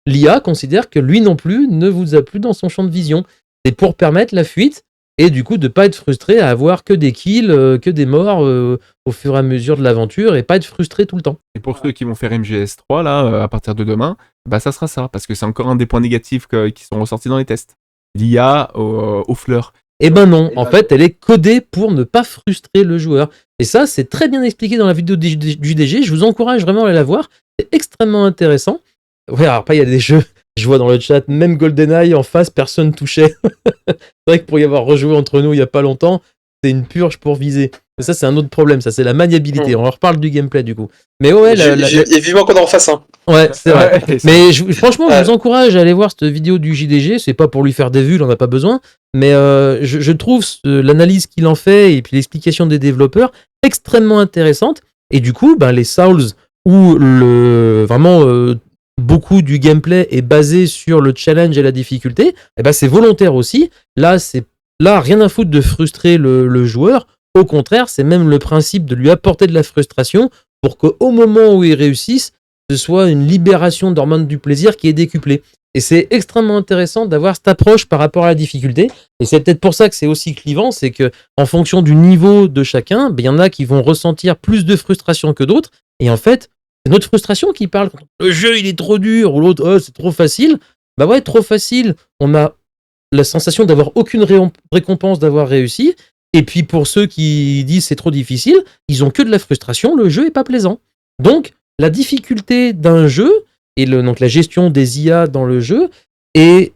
l'IA considère que lui non plus ne vous a plus dans son champ de vision. C'est pour permettre la fuite, et du coup de ne pas être frustré à avoir que des kills, que des morts au fur et à mesure de l'aventure, et pas être frustré tout le temps. Et pour ceux qui vont faire MGS3, là, à partir de demain, ça sera ça, parce que c'est encore un des points négatifs qui sont ressortis dans les tests. L'IA aux fleurs. Eh ben non, en fait, elle est codée pour ne pas frustrer le joueur. Et ça, c'est très bien expliqué dans la vidéo du DG. Je vous encourage vraiment à aller la voir. C'est extrêmement intéressant. Ouais, alors après, il y a des jeux, je vois dans le chat, même GoldenEye en face, personne touchait. C'est vrai que pour y avoir rejoué entre nous il y a pas longtemps, c'est une purge pour viser. Mais ça, c'est un autre problème, ça, c'est la maniabilité. On en reparle du gameplay, du coup. Mais ouais, et vivement qu'on en fasse un. Ouais, c'est vrai. Mais franchement, je vous Ouais. encourage à aller voir cette vidéo du JDG. C'est pas pour lui faire des vues, il en a pas besoin. Mais je trouve l'analyse qu'il en fait et puis l'explication des développeurs extrêmement intéressante. Et du coup, les Souls où vraiment beaucoup du gameplay est basé sur le challenge et la difficulté, c'est volontaire aussi. Là, rien à foutre de frustrer le joueur. Au contraire, c'est même le principe de lui apporter de la frustration pour qu'au moment où il réussisse, ce soit une libération d'hormones du plaisir qui est décuplée. Et c'est extrêmement intéressant d'avoir cette approche par rapport à la difficulté. Et c'est peut-être pour ça que c'est aussi clivant, c'est que en fonction du niveau de chacun, il y en a qui vont ressentir plus de frustration que d'autres. Et en fait, c'est notre frustration qui parle. Le jeu, il est trop dur, ou l'autre, oh, c'est trop facile. Bah ouais, trop facile. On a la sensation d'avoir aucune récompense d'avoir réussi. Et puis pour ceux qui disent c'est trop difficile, ils ont que de la frustration, le jeu est pas plaisant. Donc la difficulté d'un jeu et donc la gestion des IA dans le jeu est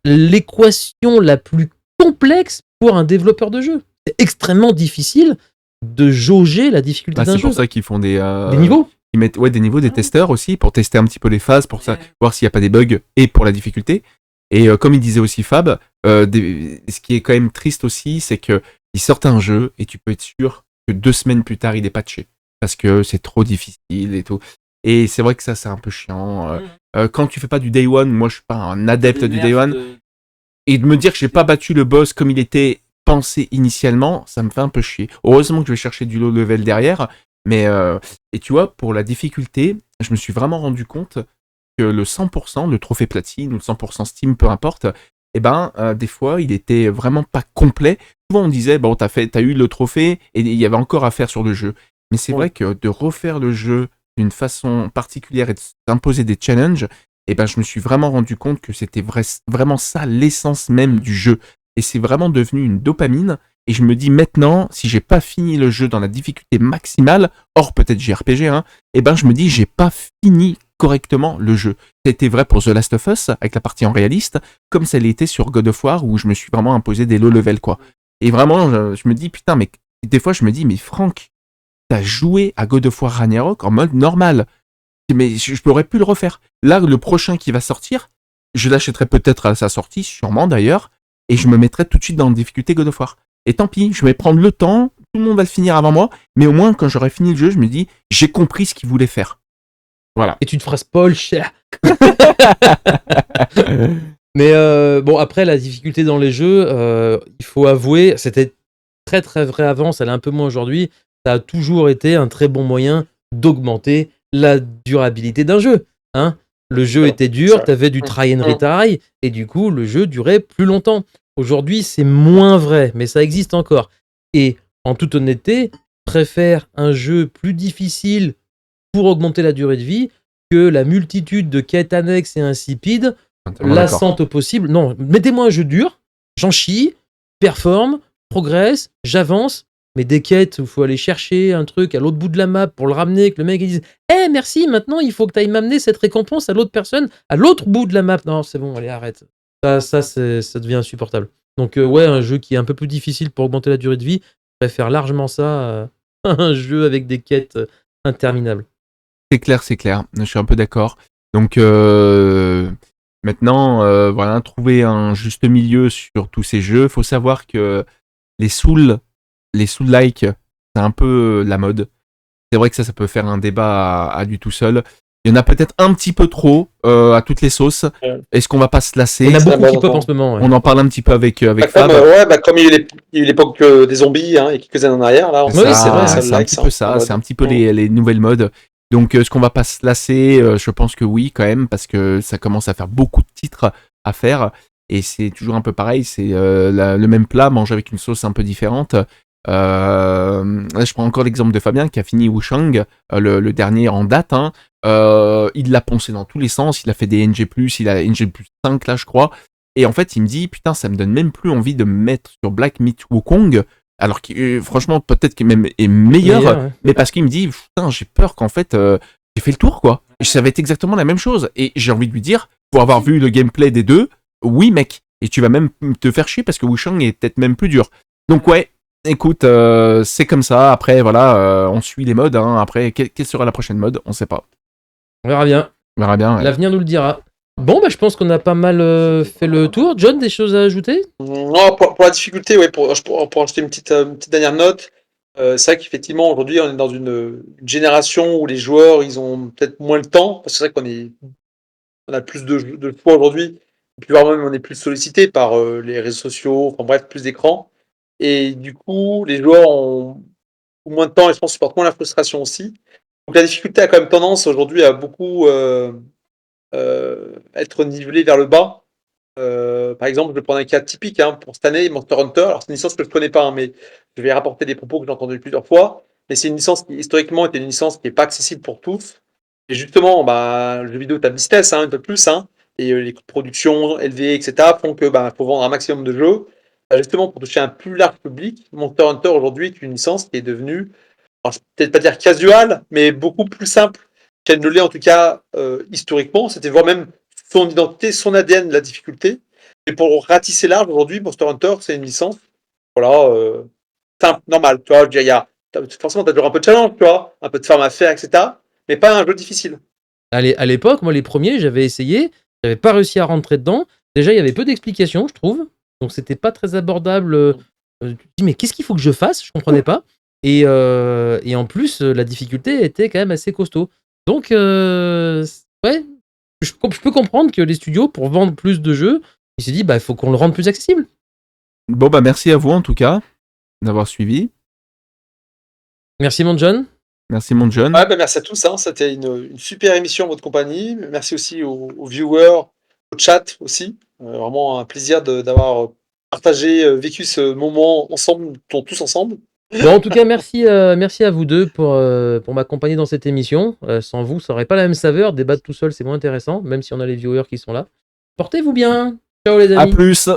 l'équation la plus complexe pour un développeur de jeu. C'est extrêmement difficile de jauger la difficulté d'un C'est jeu. pour ça qu'ils font Des niveaux. ils mettent des niveaux, des testeurs aussi, pour tester un petit peu les phases, pour ça, voir s'il n'y a pas des bugs et pour la difficulté. Et comme il disait aussi Fab, ce qui est quand même triste aussi, c'est qu'ils sortent un jeu et tu peux être sûr que 2 semaines plus tard, il est patché. Parce que c'est trop difficile et tout. Et c'est vrai que ça, c'est un peu chiant. Quand tu fais pas du day one, moi je suis pas un adepte du day one, et de me dire que j'ai pas battu le boss comme il était pensé initialement, ça me fait un peu chier. Heureusement que je vais chercher du low level derrière, mais et tu vois, pour la difficulté, je me suis vraiment rendu compte que le 100%, le trophée platine ou le 100% Steam, peu importe, des fois, il était vraiment pas complet. Souvent, on disait, bon, t'as eu le trophée et il y avait encore à faire sur le jeu. Mais c'est vrai que de refaire le jeu d'une façon particulière et de s'imposer des challenges, je me suis vraiment rendu compte que c'était vraiment ça l'essence même du jeu. Et c'est vraiment devenu une dopamine. Et je me dis maintenant, si j'ai pas fini le jeu dans la difficulté maximale, hors peut-être JRPG, je me dis j'ai pas fini correctement le jeu. C'était vrai pour The Last of Us avec la partie en réaliste, comme ça l'était sur God of War où je me suis vraiment imposé des low level quoi. Et vraiment, je me dis putain, mais des fois je me dis mais Franck, t'as joué à God of War Ragnarok en mode normal. Mais je pourrais plus le refaire. Là, le prochain qui va sortir, je l'achèterai peut-être à sa sortie, sûrement d'ailleurs, et je me mettrai tout de suite dans la difficulté God of War. Et tant pis, je vais prendre le temps, tout le monde va le finir avant moi, mais au moins quand j'aurai fini le jeu, je me dis, j'ai compris ce qu'il voulait faire. Voilà. Et tu te feras spoil cher. Mais bon, après, la difficulté dans les jeux, il faut avouer, c'était très très vrai avant, ça l'est un peu moins aujourd'hui, ça a toujours été un très bon moyen d'augmenter la durabilité d'un jeu. Hein, le jeu était dur, t'avais du try and retry, et du coup, le jeu durait plus longtemps. Aujourd'hui, c'est moins vrai, mais ça existe encore. Et en toute honnêteté, je préfère un jeu plus difficile pour augmenter la durée de vie que la multitude de quêtes annexes et insipides, lassantes au possible. Non, mettez-moi un jeu dur, j'en chie, performe, progresse, j'avance, mais des quêtes où il faut aller chercher un truc à l'autre bout de la map pour le ramener, que le mec il dise « merci, maintenant il faut que tu ailles m'amener cette récompense à l'autre personne, à l'autre bout de la map. » Non, c'est bon, allez, arrête. Ça devient insupportable. Donc ouais, un jeu qui est un peu plus difficile pour augmenter la durée de vie, je préfère largement ça à un jeu avec des quêtes interminables. C'est clair. Je suis un peu d'accord. Donc maintenant, trouver un juste milieu sur tous ces jeux. Faut savoir que les Souls-like, c'est un peu la mode. C'est vrai que ça peut faire un débat à lui tout seul. Il y en a peut-être un petit peu trop à toutes les sauces. Est-ce qu'on va pas se lasser? Il y en a beaucoup qui pop en ce moment. Ouais. On en parle un petit peu avec Fab. Comme il y a eu l'époque des zombies, et quelques années en arrière. Là, c'est vrai. C'est un petit peu ça. C'est un petit peu les nouvelles modes. Donc, est-ce qu'on va pas se lasser? Je pense que oui, quand même, parce que ça commence à faire beaucoup de titres à faire. Et c'est toujours un peu pareil. C'est le même plat mangé avec une sauce un peu différente. Je prends encore l'exemple de Fabien qui a fini Wushang, le dernier en date. Il l'a poncé dans tous les sens. Il a fait des NG+, il a NG+5 là, je crois. Et en fait, il me dit, putain, ça me donne même plus envie de me mettre sur Black Myth Wukong. Alors que franchement, peut-être qu'il même est meilleur, ouais. Mais parce qu'il me dit, putain, j'ai peur qu'en fait, j'ai fait le tour, quoi. Et ça va être exactement la même chose. Et j'ai envie de lui dire, pour avoir vu le gameplay des deux, oui, mec. Et tu vas même te faire chier parce que Wushang est peut-être même plus dur. Donc ouais, écoute, c'est comme ça. Après, voilà, on suit les modes. Après, quelle sera la prochaine mode? On sait pas. On verra bien. Ouais. L'avenir nous le dira. Bon, je pense qu'on a pas mal fait le tour. John, des choses à ajouter? Non, pour la difficulté, ouais, pour ajouter une petite dernière note, c'est vrai qu'effectivement, aujourd'hui, on est dans une génération où les joueurs, ils ont peut-être moins le temps, parce que c'est vrai on a plus de choix aujourd'hui, et puis voire même on est plus sollicité par les réseaux sociaux, enfin bref, plus d'écran. Et du coup, les joueurs ont moins de temps et je pense supportent moins la frustration aussi. Donc la difficulté a quand même tendance aujourd'hui à beaucoup être nivelée vers le bas. Par exemple, je vais prendre un cas typique pour cette année, Monster Hunter. Alors, c'est une licence que je ne connais pas, mais je vais rapporter des propos que j'ai entendus plusieurs fois. Mais c'est une licence qui, historiquement, était une licence qui n'est pas accessible pour tous. Et justement, le jeu vidéo est à business, un peu plus. Et les coûts de production élevés, etc., font que faut vendre un maximum de jeux. justement, pour toucher un plus large public, Monster Hunter aujourd'hui est une licence qui est devenue, alors je vais peut-être pas dire casual, mais beaucoup plus simple qu'elle ne l'est en tout cas historiquement. C'était voire même son identité, son ADN, la difficulté. Et pour ratisser large aujourd'hui, Monster Hunter, c'est une licence, voilà, simple, normal. Tu vois, forcément, tu as toujours un peu de challenge, tu vois, un peu de farm à faire, etc. Mais pas un jeu difficile. À l'époque, moi, les premiers, j'avais essayé, j'avais pas réussi à rentrer dedans. Déjà, il y avait peu d'explications, je trouve. Donc, c'était pas très abordable. Tu te dis, mais qu'est-ce qu'il faut que je fasse? Je comprenais pas. Et en plus, la difficulté était quand même assez costaud. Donc, ouais, je peux comprendre que les studios, pour vendre plus de jeux, ils se disent, bah, il faut qu'on le rende plus accessible. Bon, bah merci à vous en tout cas d'avoir suivi. Merci, mon John. Merci mon John. Ouais, bah, merci à tous, hein. C'était une super émission en votre compagnie. Merci aussi aux viewers, au chat aussi. Vraiment un plaisir d'avoir partagé, vécu ce moment ensemble, tous ensemble. Bon, en tout cas, merci à vous deux pour m'accompagner dans cette émission. Sans vous, ça n'aurait pas la même saveur. Débattre tout seul, c'est moins intéressant, même si on a les viewers qui sont là. Portez-vous bien. Ciao les À amis. plus.